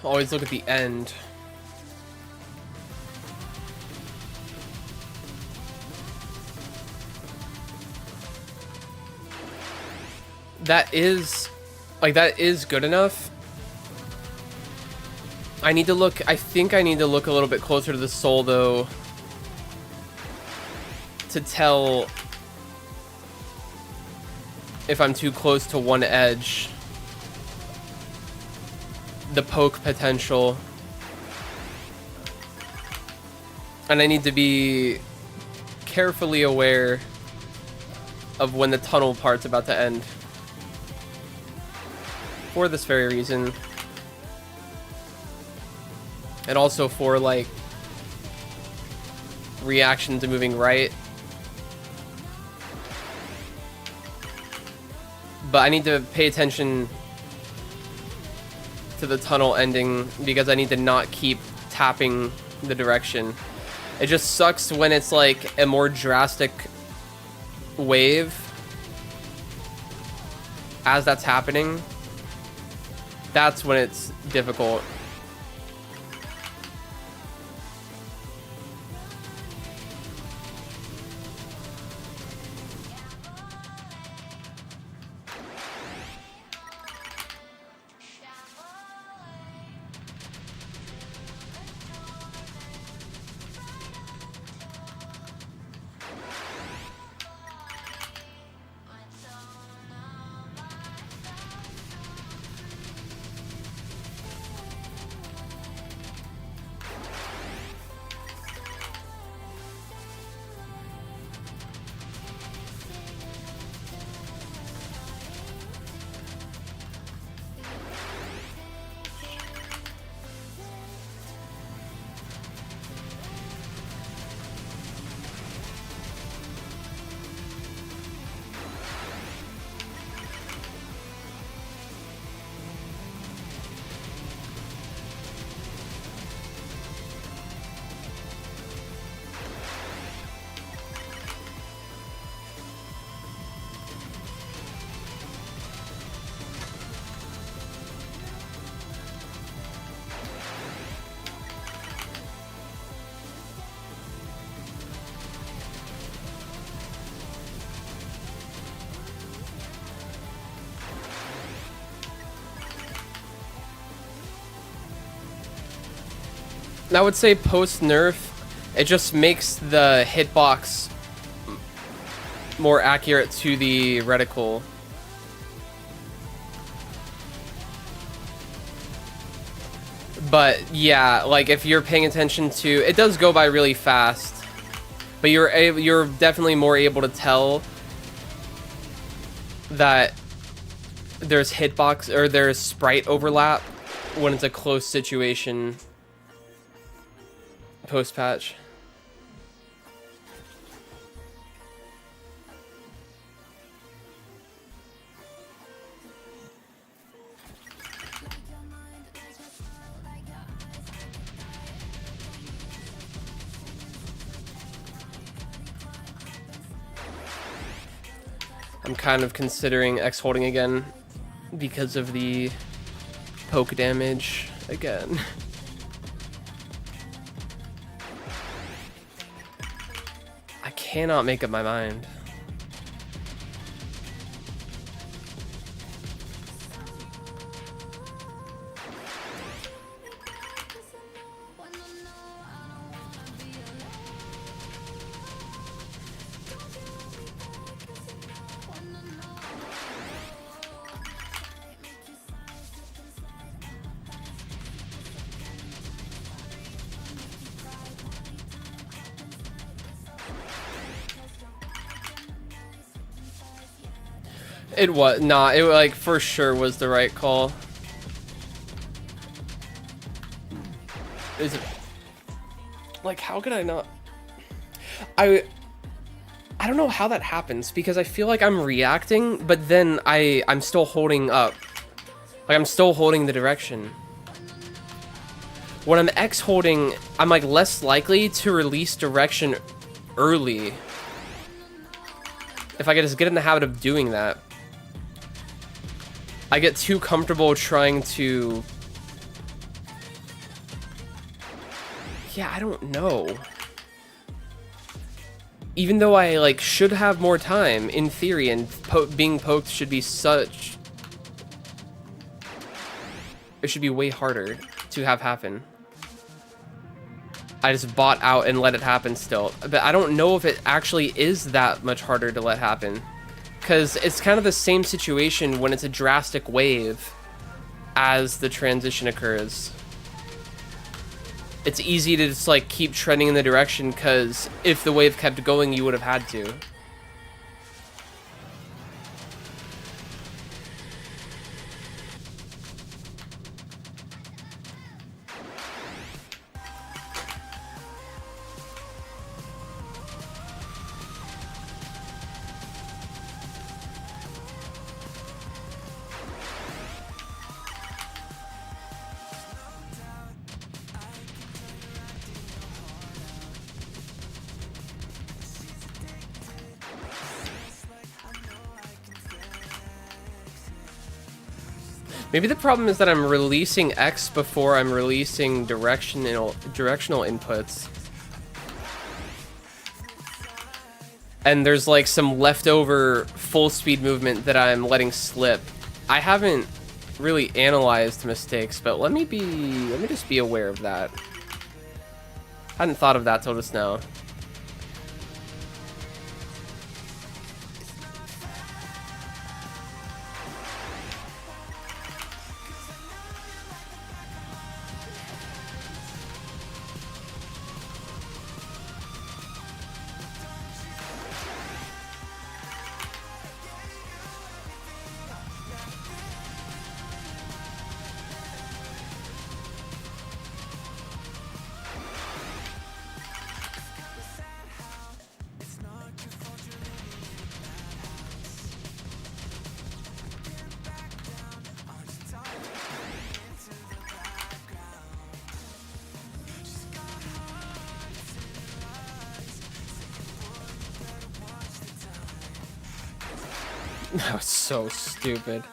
Always look at the end. That is good enough. I need to look, I think I need to look a little bit closer to the soul though to tell if I'm too close to one edge. The poke potential. And I need to be carefully aware of when the tunnel part's about to end. For this very reason. And also for like reaction to moving right. But I need to pay attention to the tunnel ending because I need to not keep tapping the direction. It just sucks when it's like a more drastic wave as that's happening. That's when it's difficult. I would say post nerf, it just makes the hitbox more accurate to the reticle. But yeah, like if you're paying attention to, it does go by really fast, but you're definitely more able to tell that there's hitbox or there's sprite overlap when it's a close situation. Post patch. I'm kind of considering X holding again because of the poke damage again. I cannot make up my mind. It was, nah, it like for sure was the right call. Is it, like, how could I not? I don't know how that happens, because I feel like I'm reacting, but then I'm still holding up. Like, I'm still holding the direction. When I'm X holding, I'm like less likely to release direction early. If I could just get in the habit of doing that. I get too comfortable trying to... Yeah, I don't know. Even though I, like, should have more time, in theory, and being poked should be such... It should be way harder to have happen. I just bought out and let it happen still. But I don't know if it actually is that much harder to let happen. Because it's kind of the same situation when it's a drastic wave as the transition occurs. It's easy to just, like, keep trending in the direction, because if the wave kept going, you would have had to. Maybe the problem is that I'm releasing X before I'm releasing directional inputs. And there's like some leftover full speed movement that I'm letting slip. I haven't really analyzed mistakes, but let me just be aware of that. I hadn't thought of that till just now. That was so stupid.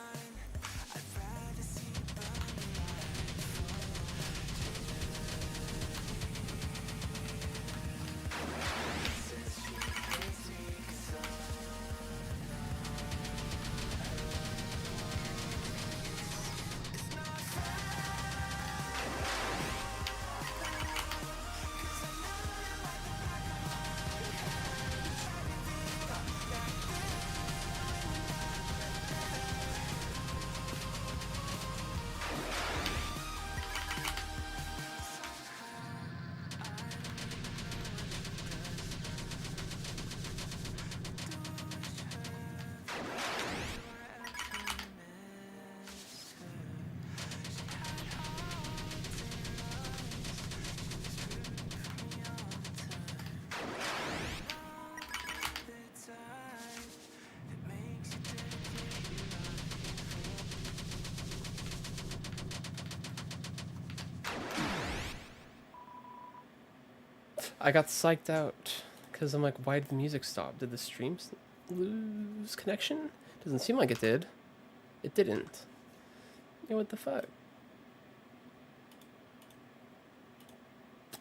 I got psyched out because I'm like, why did the music stop? Did the stream lose connection? Doesn't seem like it did. It didn't. Yeah, what the fuck?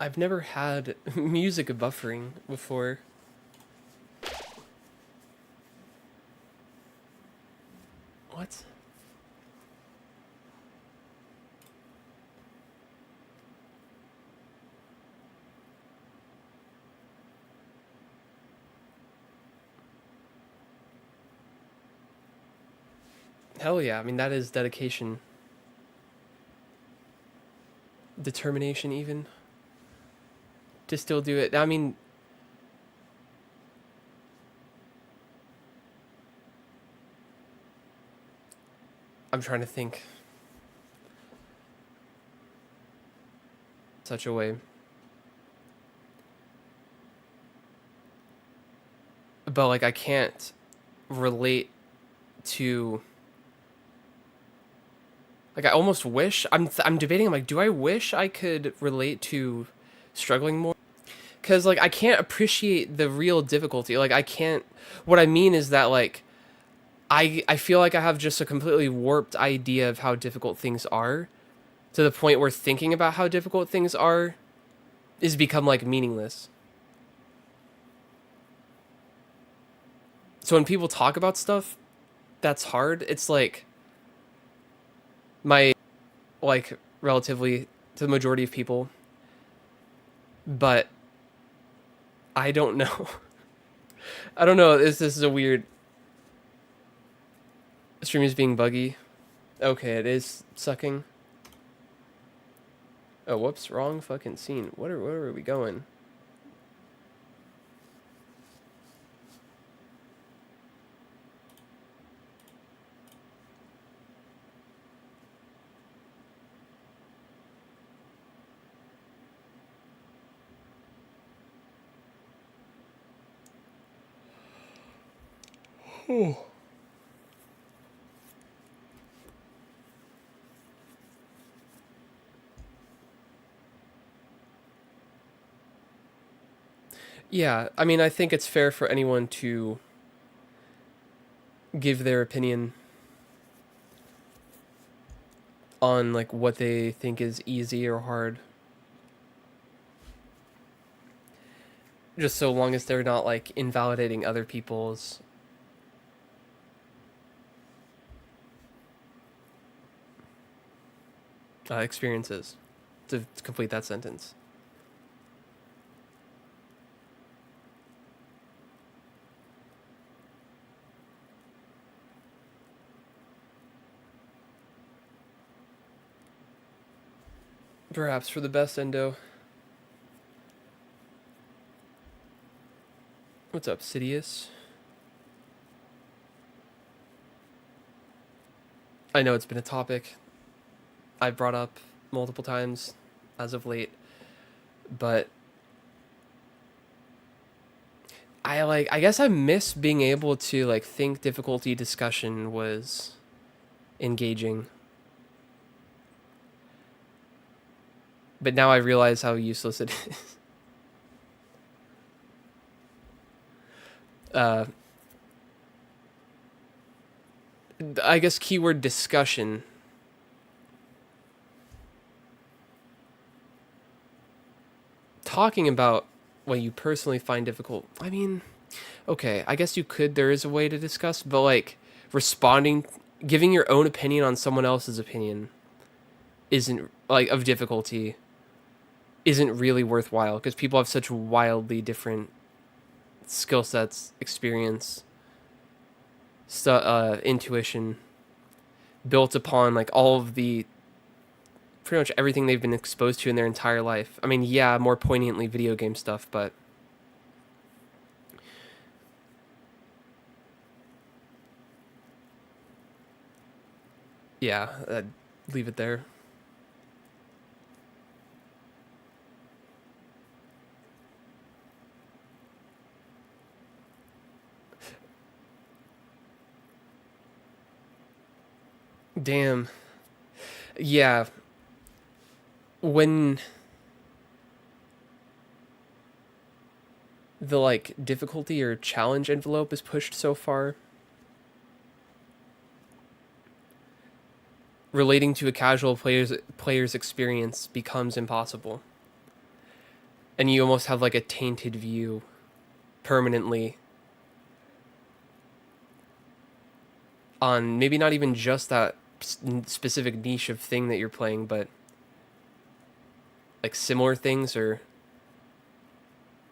I've never had music buffering before. What? Hell yeah, I mean, that is dedication. Determination, even. To still do it. I mean... I'm trying to think such a way. But like I can't relate to, like I almost wish I'm debating, I'm like, do I wish I could relate to struggling more? Cuz like I can't appreciate the real difficulty. Like I can't, what I mean is that like I feel like I have just a completely warped idea of how difficult things are, to the point where thinking about how difficult things are is become like meaningless. So when people talk about stuff that's hard, it's like my, like relatively to the majority of people, but I don't know. I don't know. This is a weird, stream is being buggy. Okay, it is sucking. Oh, whoops, wrong fucking scene. Where are we going? Yeah, I mean, I think it's fair for anyone to give their opinion on like what they think is easy or hard, just so long as they're not like invalidating other people's experiences. To complete that sentence. Perhaps for the best, Endo. What's up, Sidious? I know it's been a topic I've brought up multiple times as of late, but I guess I miss being able to like think difficulty discussion was engaging. But now I realize how useless it is. Uh, I guess keyword discussion. Talking about what you personally find difficult. I mean, okay, I guess you could, there is a way to discuss, but like responding, giving your own opinion on someone else's opinion isn't, like, of difficulty, isn't really worthwhile because people have such wildly different skill sets, experience, intuition, built upon like all of the, pretty much everything they've been exposed to in their entire life. I mean, yeah, more poignantly video game stuff, but yeah, I'd leave it there. Damn. Yeah. When the like difficulty or challenge envelope is pushed so far, relating to a casual player's experience becomes impossible. And you almost have like a tainted view permanently on maybe not even just that specific niche of thing that you're playing, but like similar things or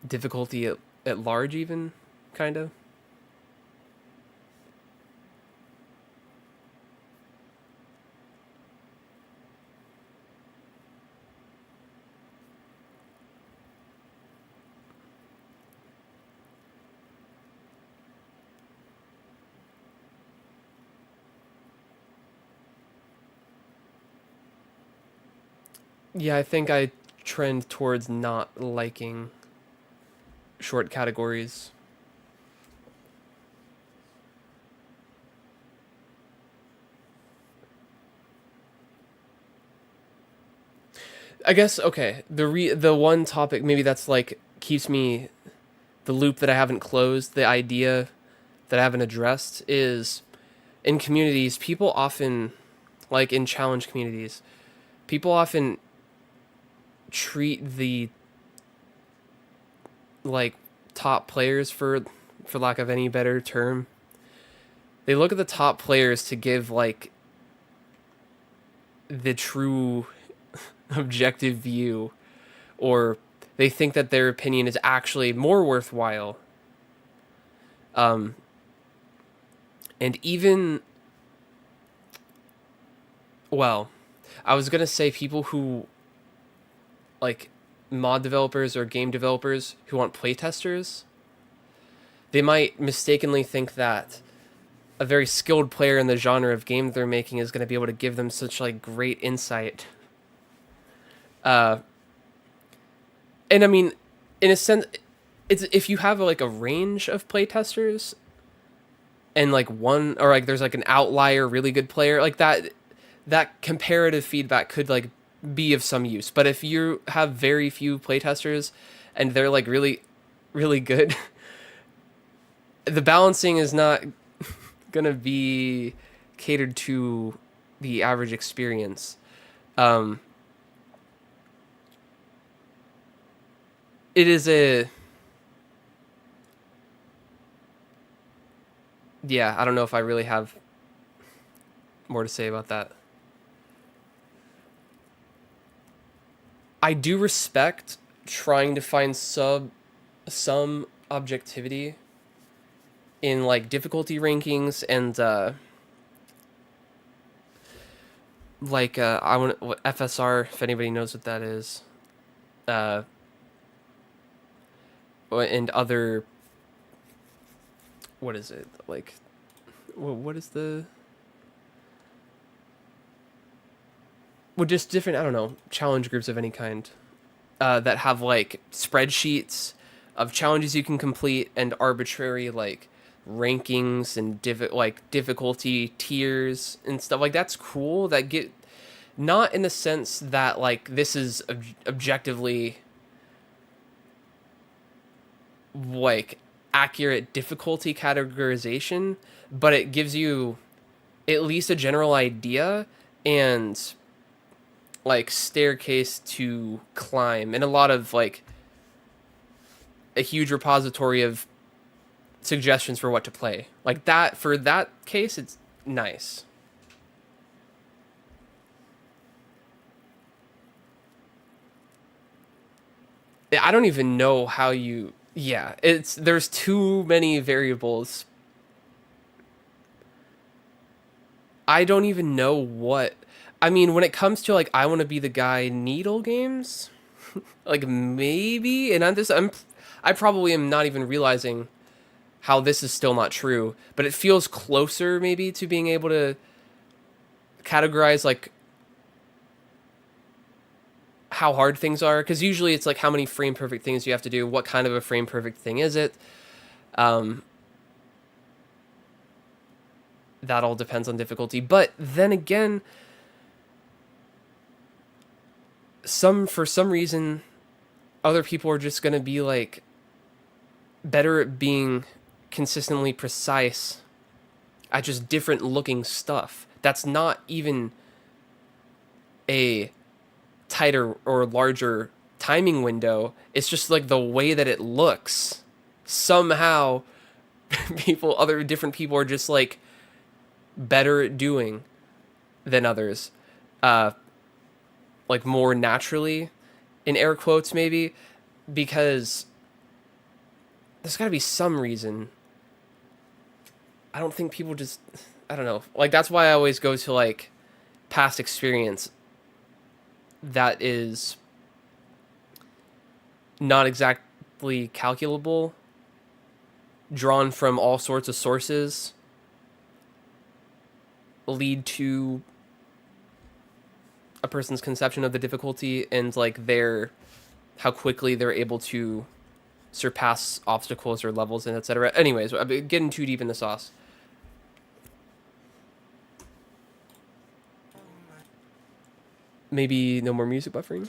difficulty at large even, kind of. Yeah, I think I trend towards not liking short categories. I guess okay. The one topic maybe that's like keeps me the loop that I haven't closed, the idea that I haven't addressed is in communities, people often like in challenge communities, people often treat the like top players for lack of any better term. They look at the top players to give like the true objective view, or they think that their opinion is actually more worthwhile. Um, and even, well, I was gonna say people who like mod developers or game developers who want playtesters, they might mistakenly think that a very skilled player in the genre of game they're making is going to be able to give them such like great insight. Uh, and I mean, in a sense, it's if you have like a range of playtesters and like one or like there's like an outlier really good player like that, that comparative feedback could like be of some use. But if you have very few playtesters and they're like really good, the balancing is not gonna be catered to the average experience. Um, it is a yeah. I don't know if I really have more to say about that. I do respect trying to find some objectivity in like difficulty rankings and like I want what FSR if anybody knows what that is, uh, and other what is it like what is the well just different I don't know challenge groups of any kind that have like spreadsheets of challenges you can complete and arbitrary like rankings and like difficulty tiers and stuff like that's cool that get not in the sense that like this is objectively like accurate difficulty categorization, but it gives you at least a general idea and like staircase to climb and a lot of like a huge repository of suggestions for what to play. Like that for that case it's nice. I don't even know how you yeah, it's there's too many variables. I don't even know what I mean when it comes to like I want to be the guy needle games, like maybe and I probably am not even realizing how this is still not true, but it feels closer maybe to being able to categorize like how hard things are because usually it's like how many frame perfect things you have to do, what kind of a frame perfect thing is it. Um, that all depends on difficulty, but then again, for some reason, other people are just gonna be like better at being consistently precise at just different looking stuff. That's not even a tighter or larger timing window. It's just like the way that it looks. Somehow, other different people are just like better at doing than others. Uh, like more naturally, in air quotes, maybe, because there's got to be some reason. I don't think people just. I don't know. Like, that's why I always go to like past experience that is not exactly calculable, drawn from all sorts of sources, lead to a person's conception of the difficulty and like how quickly they're able to surpass obstacles or levels and etc. Anyways, I'm getting too deep in the sauce. Maybe no more music buffering.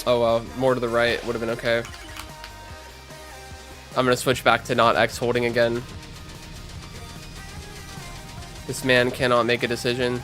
Oh well, more to the right would have been okay. I'm gonna switch back to not X holding again. This man cannot make a decision.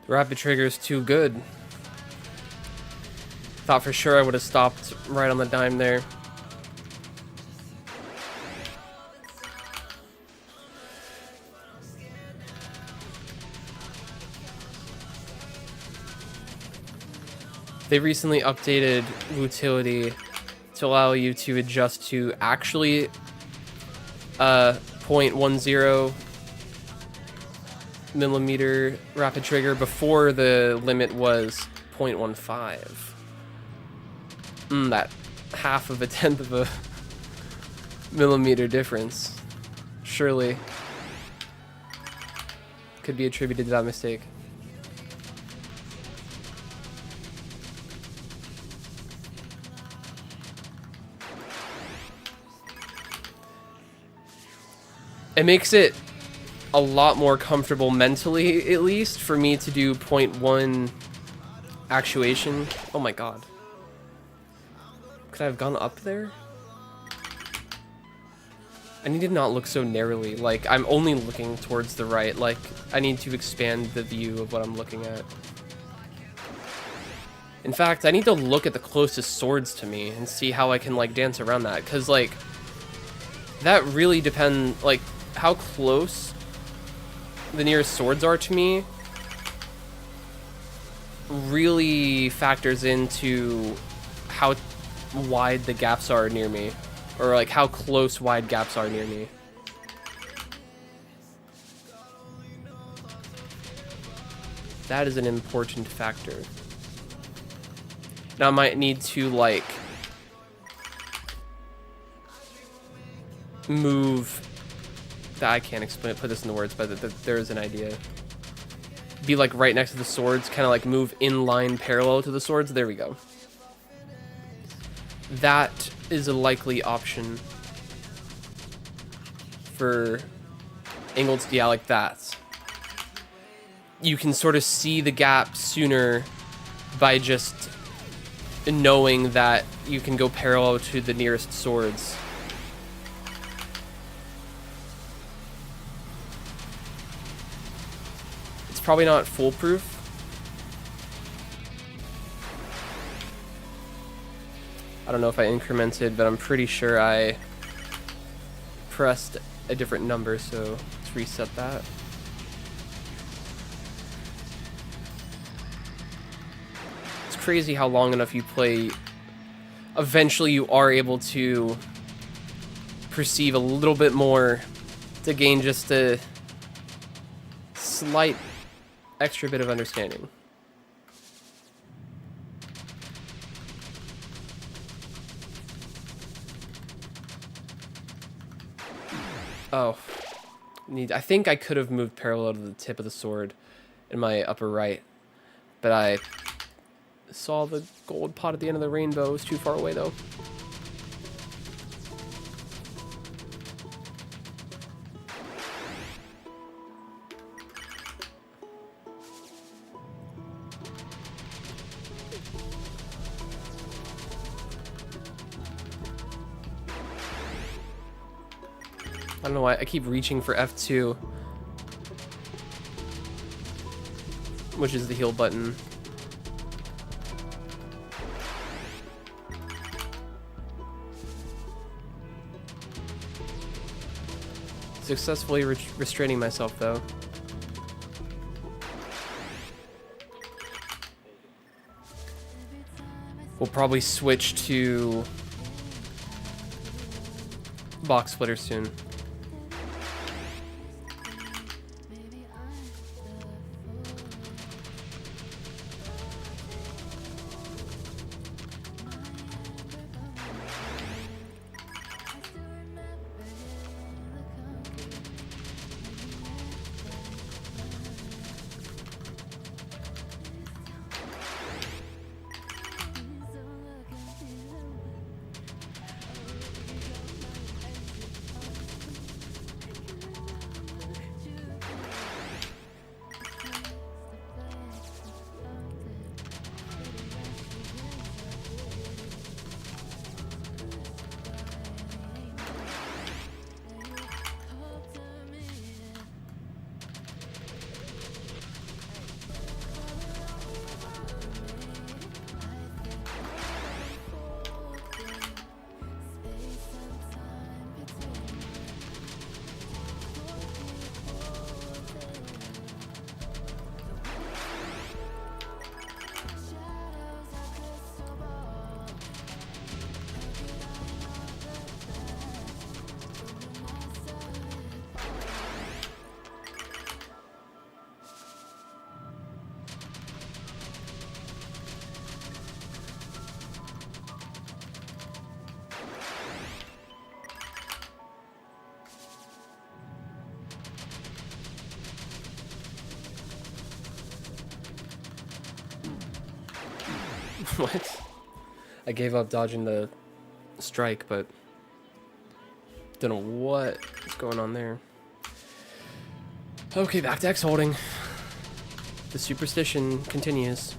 Rapid trigger is too good. Thought for sure I would have stopped right on the dime there. They recently updated utility to allow you to adjust to actually 0.10 millimeter rapid trigger. Before the limit was 0.15. That half of a tenth of a millimeter difference surely could be attributed to that mistake. It makes it a lot more comfortable mentally, at least, for me to do 0.1 actuation. Oh my god. Could I have gone up there? I need to not look so narrowly. Like, I'm only looking towards the right. Like, I need to expand the view of what I'm looking at. In fact, I need to look at the closest swords to me and see how I can, like, dance around that. Because, like, that really depends, like, how close the nearest swords are to me really factors into how wide the gaps are near me, or like how close wide gaps are near me. That is an important factor. Now I might need to like move. I can't explain it, put this into words, but there is an idea. Be like right next to the swords, kind of like move in line parallel to the swords. There we go. That is a likely option for angled, yeah, like that. You can sort of see the gap sooner by just knowing that you can go parallel to the nearest swords. Probably not foolproof, I don't know if I incremented, but I'm pretty sure I pressed a different number, so let's reset that. It's crazy how long enough you play, eventually you are able to perceive a little bit more to gain just a slight extra bit of understanding. Oh, I think I could have moved parallel to the tip of the sword in my upper right, but I saw the gold pot at the end of the rainbow. It was too far away though. I don't know why I keep reaching for F2, which is the heal button. Successfully restraining myself though. We'll probably switch to box splitter soon. What? I gave up dodging the strike, but don't know what is going on there. Okay, back to X holding. The superstition continues.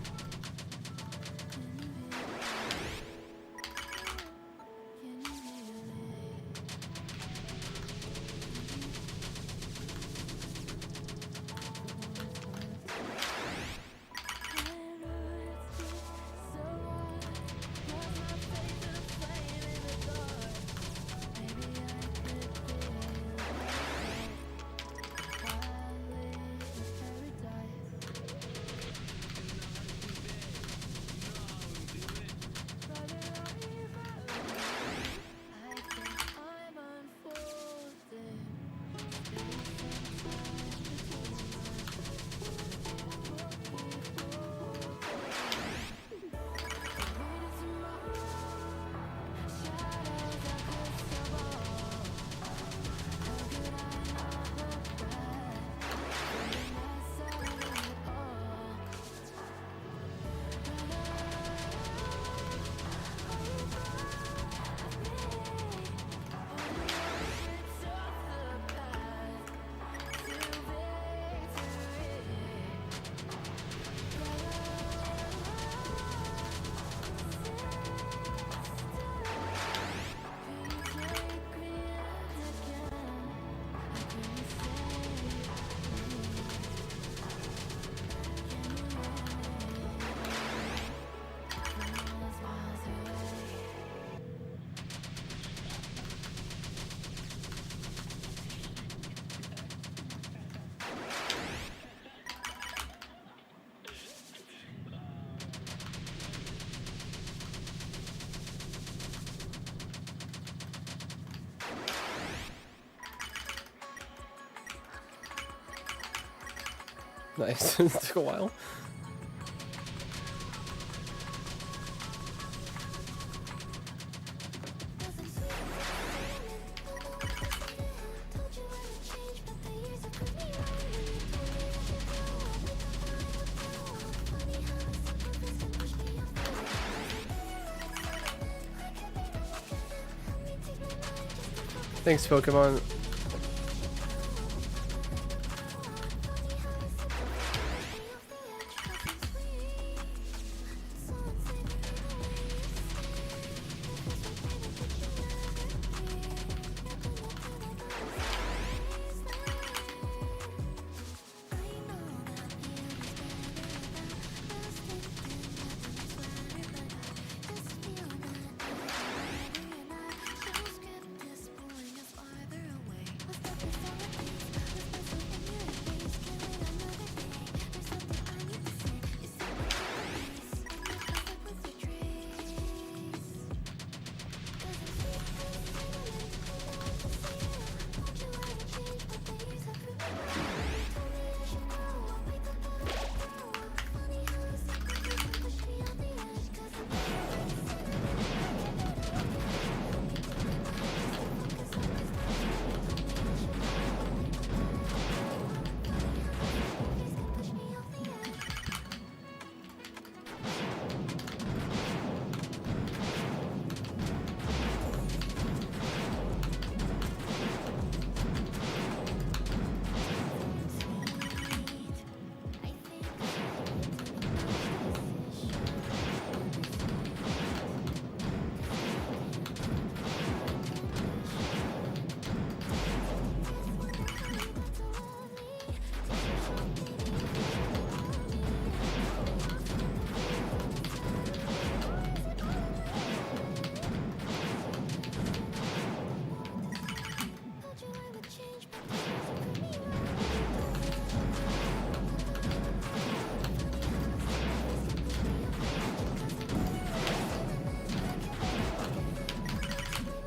Nice. It took a while. Thanks, Pokemon.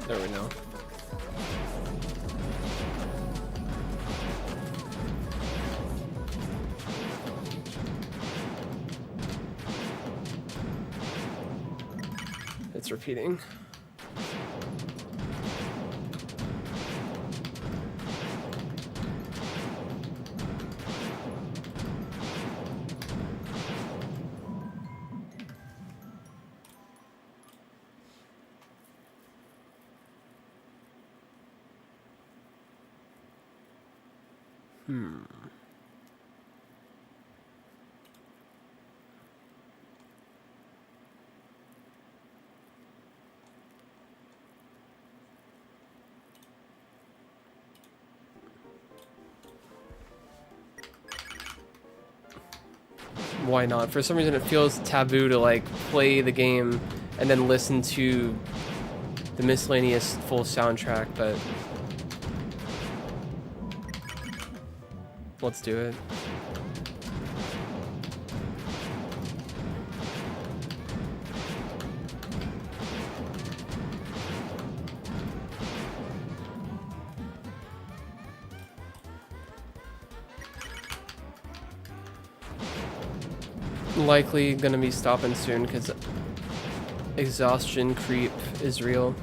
There we go. It's repeating. Why not? For some reason it feels taboo to like play the game and then listen to the miscellaneous full soundtrack, but let's do it. Likely gonna be stopping soon because exhaustion creep is real.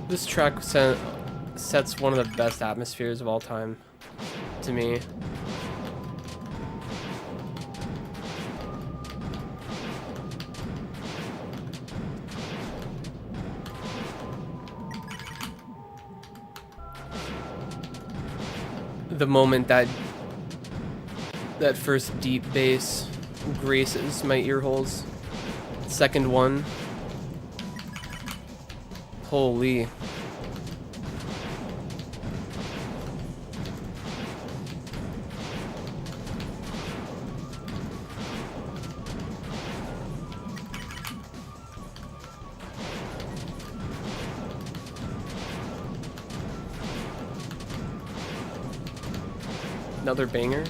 This track sets one of the best atmospheres of all time, to me. The moment that first deep bass graces my ear holes. Second one. Holy. Another banger.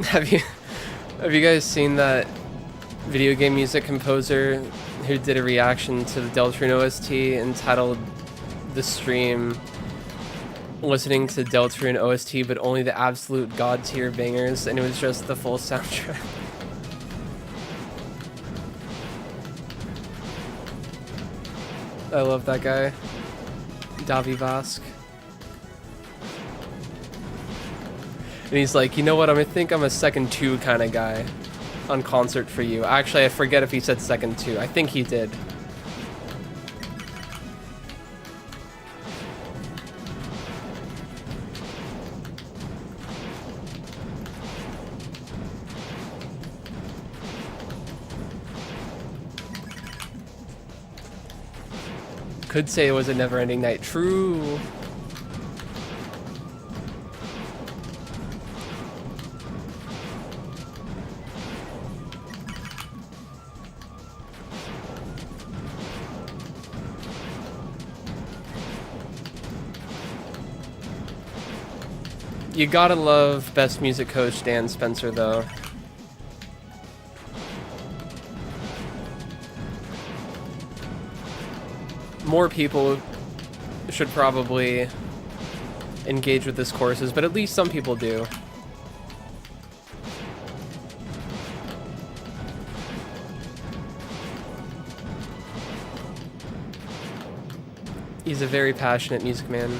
Have you guys seen that video game music composer who did a reaction to the Deltarune OST entitled the stream listening to Deltarune OST but only the absolute god tier bangers, and it was just the full soundtrack? I love that guy, Davi Vask. And he's like, you know what, I think I'm a second two kind of guy on Concert for You. Actually, I forget if he said second two. I think he did. Could say it was a never-ending night. True. You gotta love Best Music Coach Dan Spencer, though. More people should probably engage with this courses, but at least some people do. He's a very passionate music man.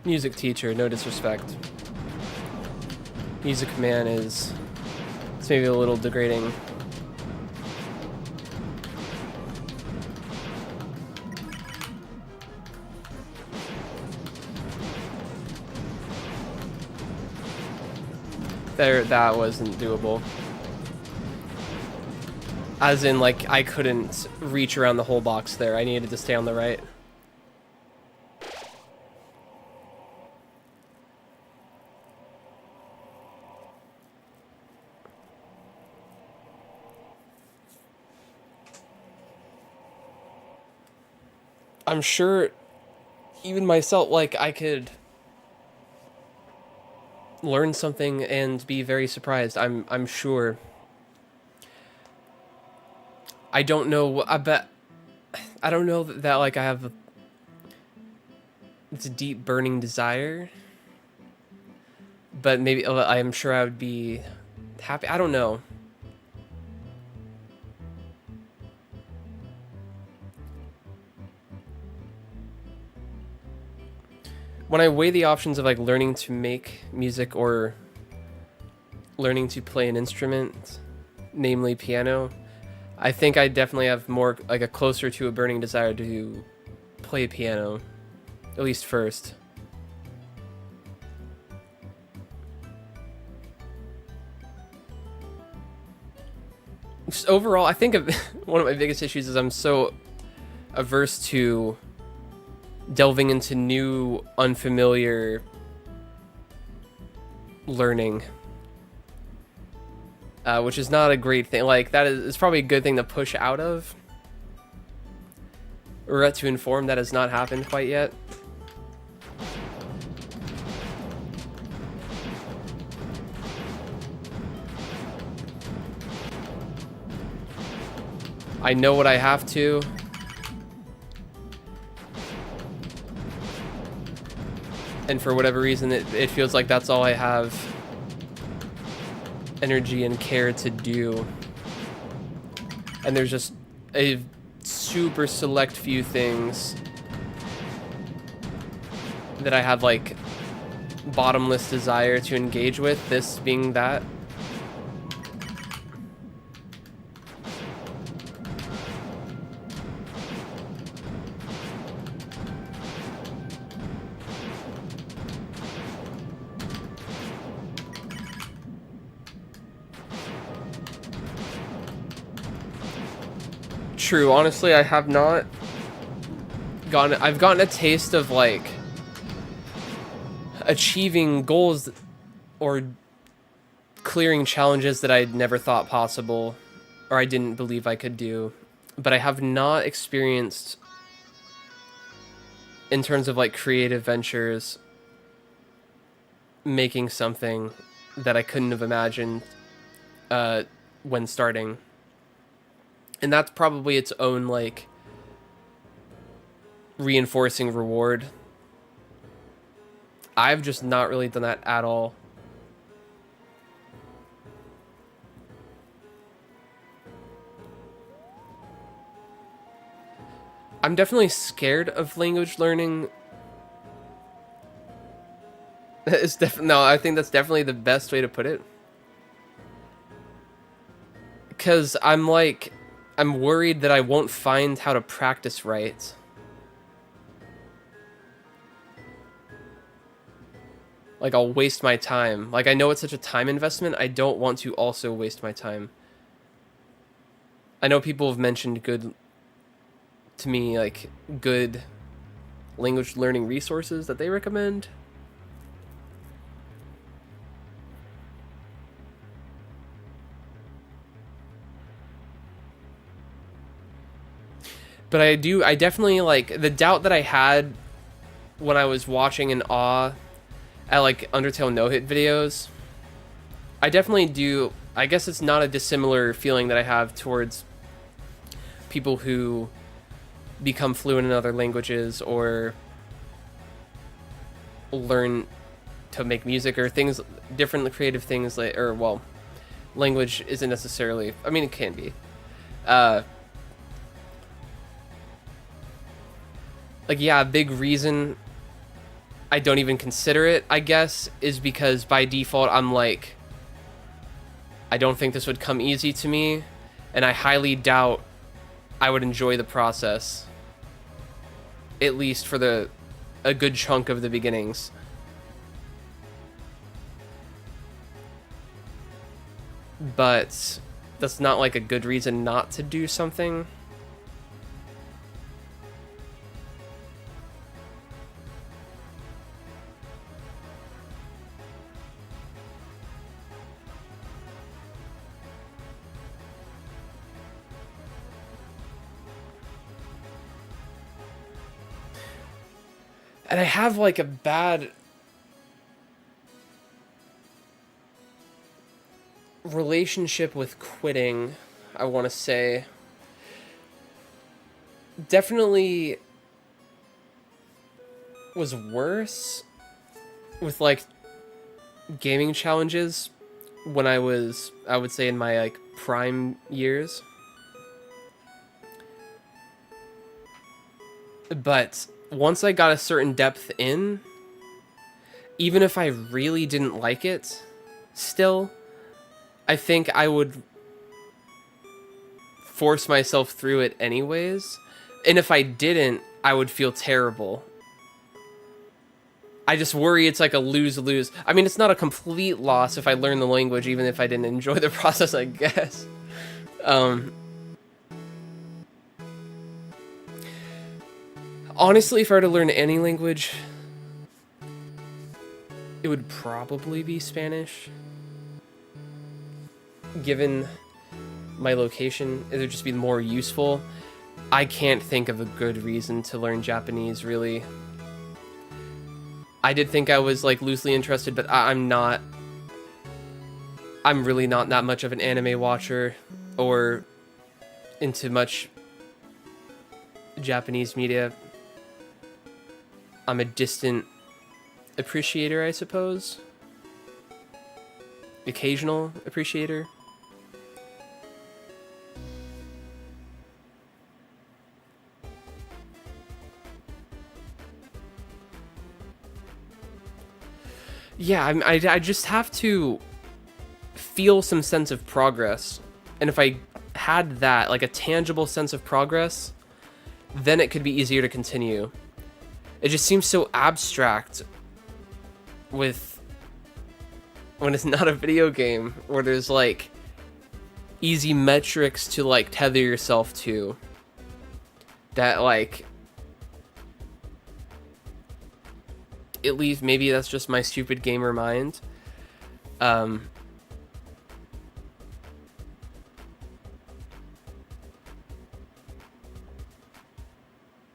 Music teacher, no disrespect. Music man is... it's maybe a little degrading. That wasn't doable. As in, like, I couldn't reach around the whole box there. I needed to stay on the right. I'm sure even myself, like, I could learn something and be very surprised. I'm sure. I don't know, I don't know that like I have it's a deep burning desire, but maybe I'm sure I would be happy. I don't know. When I weigh the options of like learning to make music or learning to play an instrument, namely piano, I think I definitely have more, like, a closer to a burning desire to play piano, at least first. Just overall, I think one of my biggest issues is I'm so averse to delving into new, unfamiliar learning. Which is not a great thing. Like, that is probably a good thing to push out of. Or to inform that has not happened quite yet. I know what I have to. And for whatever reason, it feels like that's all I have energy and care to do. And there's just a super select few things that I have like bottomless desire to engage with, this being that. True, honestly, I have not I've gotten a taste of like achieving goals or clearing challenges that I'd never thought possible or I didn't believe I could do, but I have not experienced, in terms of like creative ventures, making something that I couldn't have imagined when starting. And that's probably its own like reinforcing reward. I've just not really done that at all. I'm definitely scared of language learning. No, I think that's definitely the best way to put it. Because I'm worried that I won't find how to practice right. Like, I'll waste my time. Like, I know it's such a time investment. I don't want to also waste my time. I know people have mentioned good language learning resources that they recommend. But I definitely, like, the doubt that I had when I was watching in awe at, like, Undertale no-hit videos, I definitely do. I guess it's not a dissimilar feeling that I have towards people who become fluent in other languages or learn to make music or things, different creative things, like, or, well, language isn't necessarily, I mean, it can be. Like, yeah, a big reason I don't even consider it, I guess, is because by default I'm like, I don't think this would come easy to me, and I highly doubt I would enjoy the process, at least for a good chunk of the beginnings. But that's not like a good reason not to do something. And I have like a bad relationship with quitting, I want to say. Definitely was worse with like gaming challenges when I would say in my like prime years. But once I got a certain depth in, even if I really didn't like it, still, I think I would force myself through it anyways. And if I didn't, I would feel terrible. I just worry it's like a lose-lose. I mean, it's not a complete loss if I learn the language, even if I didn't enjoy the process, I guess. Honestly, if I were to learn any language, it would probably be Spanish. Given my location, it would just be more useful. I can't think of a good reason to learn Japanese, really. I did think I was like loosely interested, but I'm not. I'm really not that much of an anime watcher or into much Japanese media. I'm a distant appreciator, I suppose. Occasional appreciator. Yeah, I just have to feel some sense of progress. And if I had that, like a tangible sense of progress, then it could be easier to continue. It just seems so abstract when it's not a video game, where there's like easy metrics to like tether yourself to. that, like, at least maybe that's just my stupid gamer mind.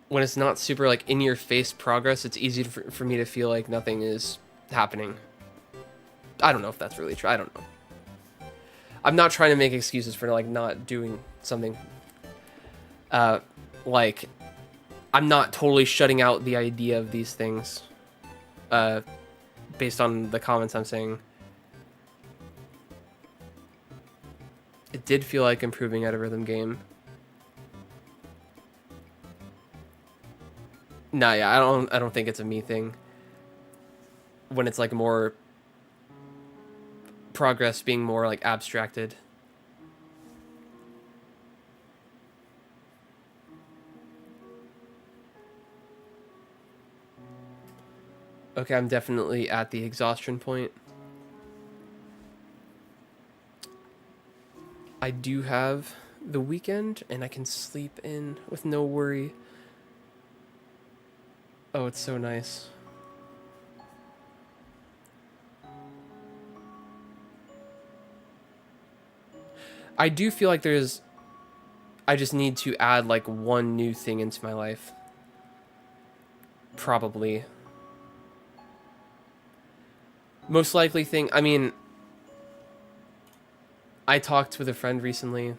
When it's not super like in your face progress, it's easy for me to feel like nothing is happening. I don't know if that's really true. I don't know. I'm not trying to make excuses for like not doing something. Like, I'm not totally shutting out the idea of these things. Based on the comments I'm saying. It did feel like improving at a rhythm game. Nah, yeah, I don't think it's a me thing. When it's like more progress being more like abstracted. Okay, I'm definitely at the exhaustion point. I do have the weekend and I can sleep in with no worry. Oh, it's so nice. I do feel like I just need to add like one new thing into my life. Probably. Most likely thing, I mean, I talked with a friend recently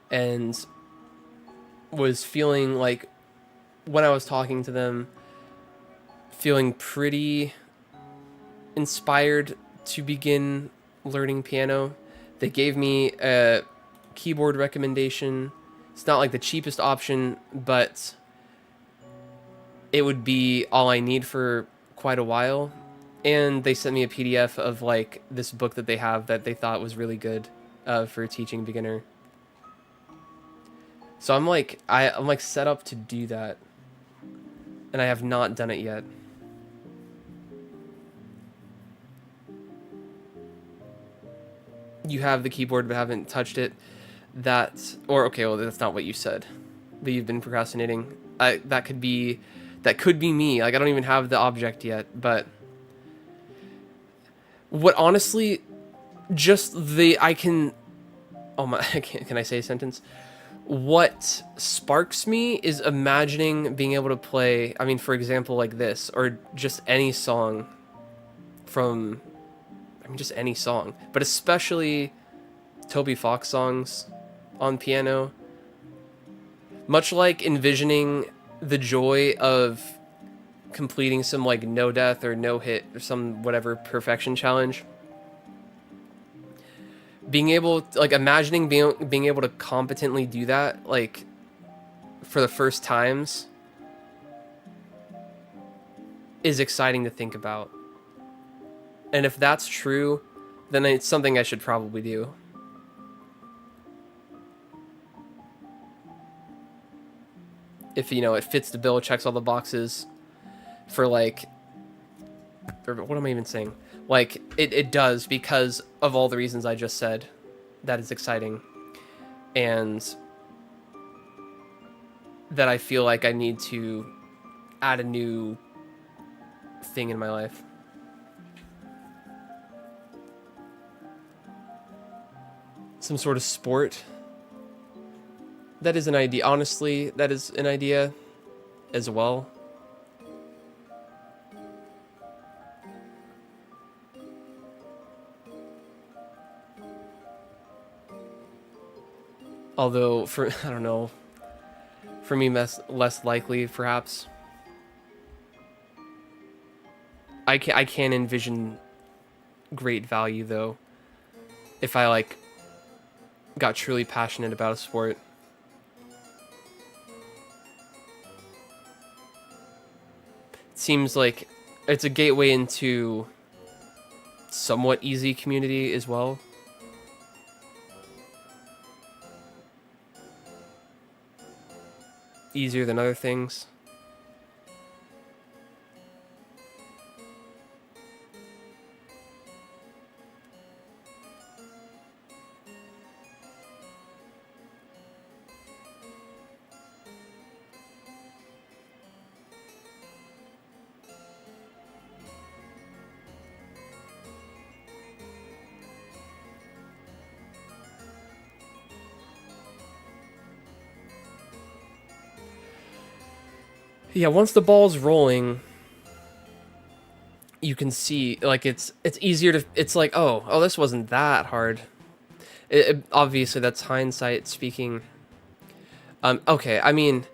and was feeling like, when I was talking to them, feeling pretty inspired to begin learning piano. They gave me a keyboard recommendation. It's not like the cheapest option, but it would be all I need for quite a while. And they sent me a PDF of like this book that they have that they thought was really good for teaching beginner. So I'm like set up to do that, and I have not done it yet. You have the keyboard but haven't touched it. Okay, well, that's not what you said. But you've been procrastinating. That could be me. Like, I don't even have the object yet, but what honestly, oh my, can I say a sentence? What sparks me is imagining being able to play, I mean, for example, like this, or just any song from, I mean, just any song, but especially Toby Fox songs on piano. Much like envisioning the joy of completing some like no death or no hit or some whatever perfection challenge. Being able to, like, imagining being able to competently do that, like, for the first times is exciting to think about. And if that's true, then it's something I should probably do. If, you know, it fits the bill, checks all the boxes for, like, or what am I even saying? Like, it does because of all the reasons I just said. That is exciting. And that I feel like I need to add a new thing in my life. Some sort of sport. That is an idea. Honestly, that is an idea as well. Although, I don't know, for me, less likely, perhaps. I can envision great value, though, if I, like, got truly passionate about a sport. It seems like it's a gateway into somewhat easy community as well. Easier than other things. Yeah, once the ball's rolling, you can see, like, it's easier to, it's like, oh, this wasn't that hard. Obviously, that's hindsight speaking. Okay, I mean,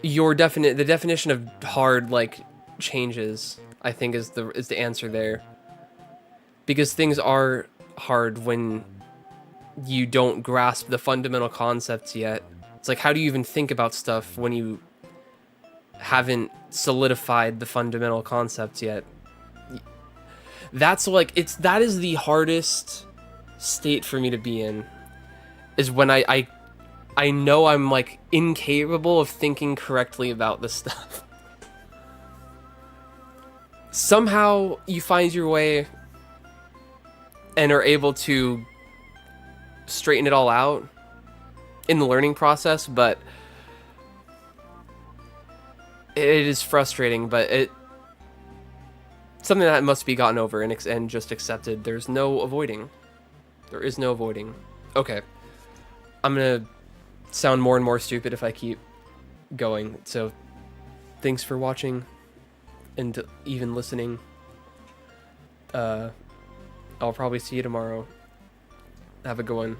the definition of hard, like, changes, I think, is the answer there. Because things are hard when you don't grasp the fundamental concepts yet. It's like, how do you even think about stuff when you haven't solidified the fundamental concepts yet? That's like, that is the hardest state for me to be in, is when I know I'm, like, incapable of thinking correctly about this stuff. Somehow you find your way and are able to straighten it all out in the learning process, but it is frustrating, but it's something that must be gotten over and just accepted. There's no avoiding. There is no avoiding. Okay. I'm gonna sound more and more stupid if I keep going, so thanks for watching and even listening. I'll probably see you tomorrow. Have a good one.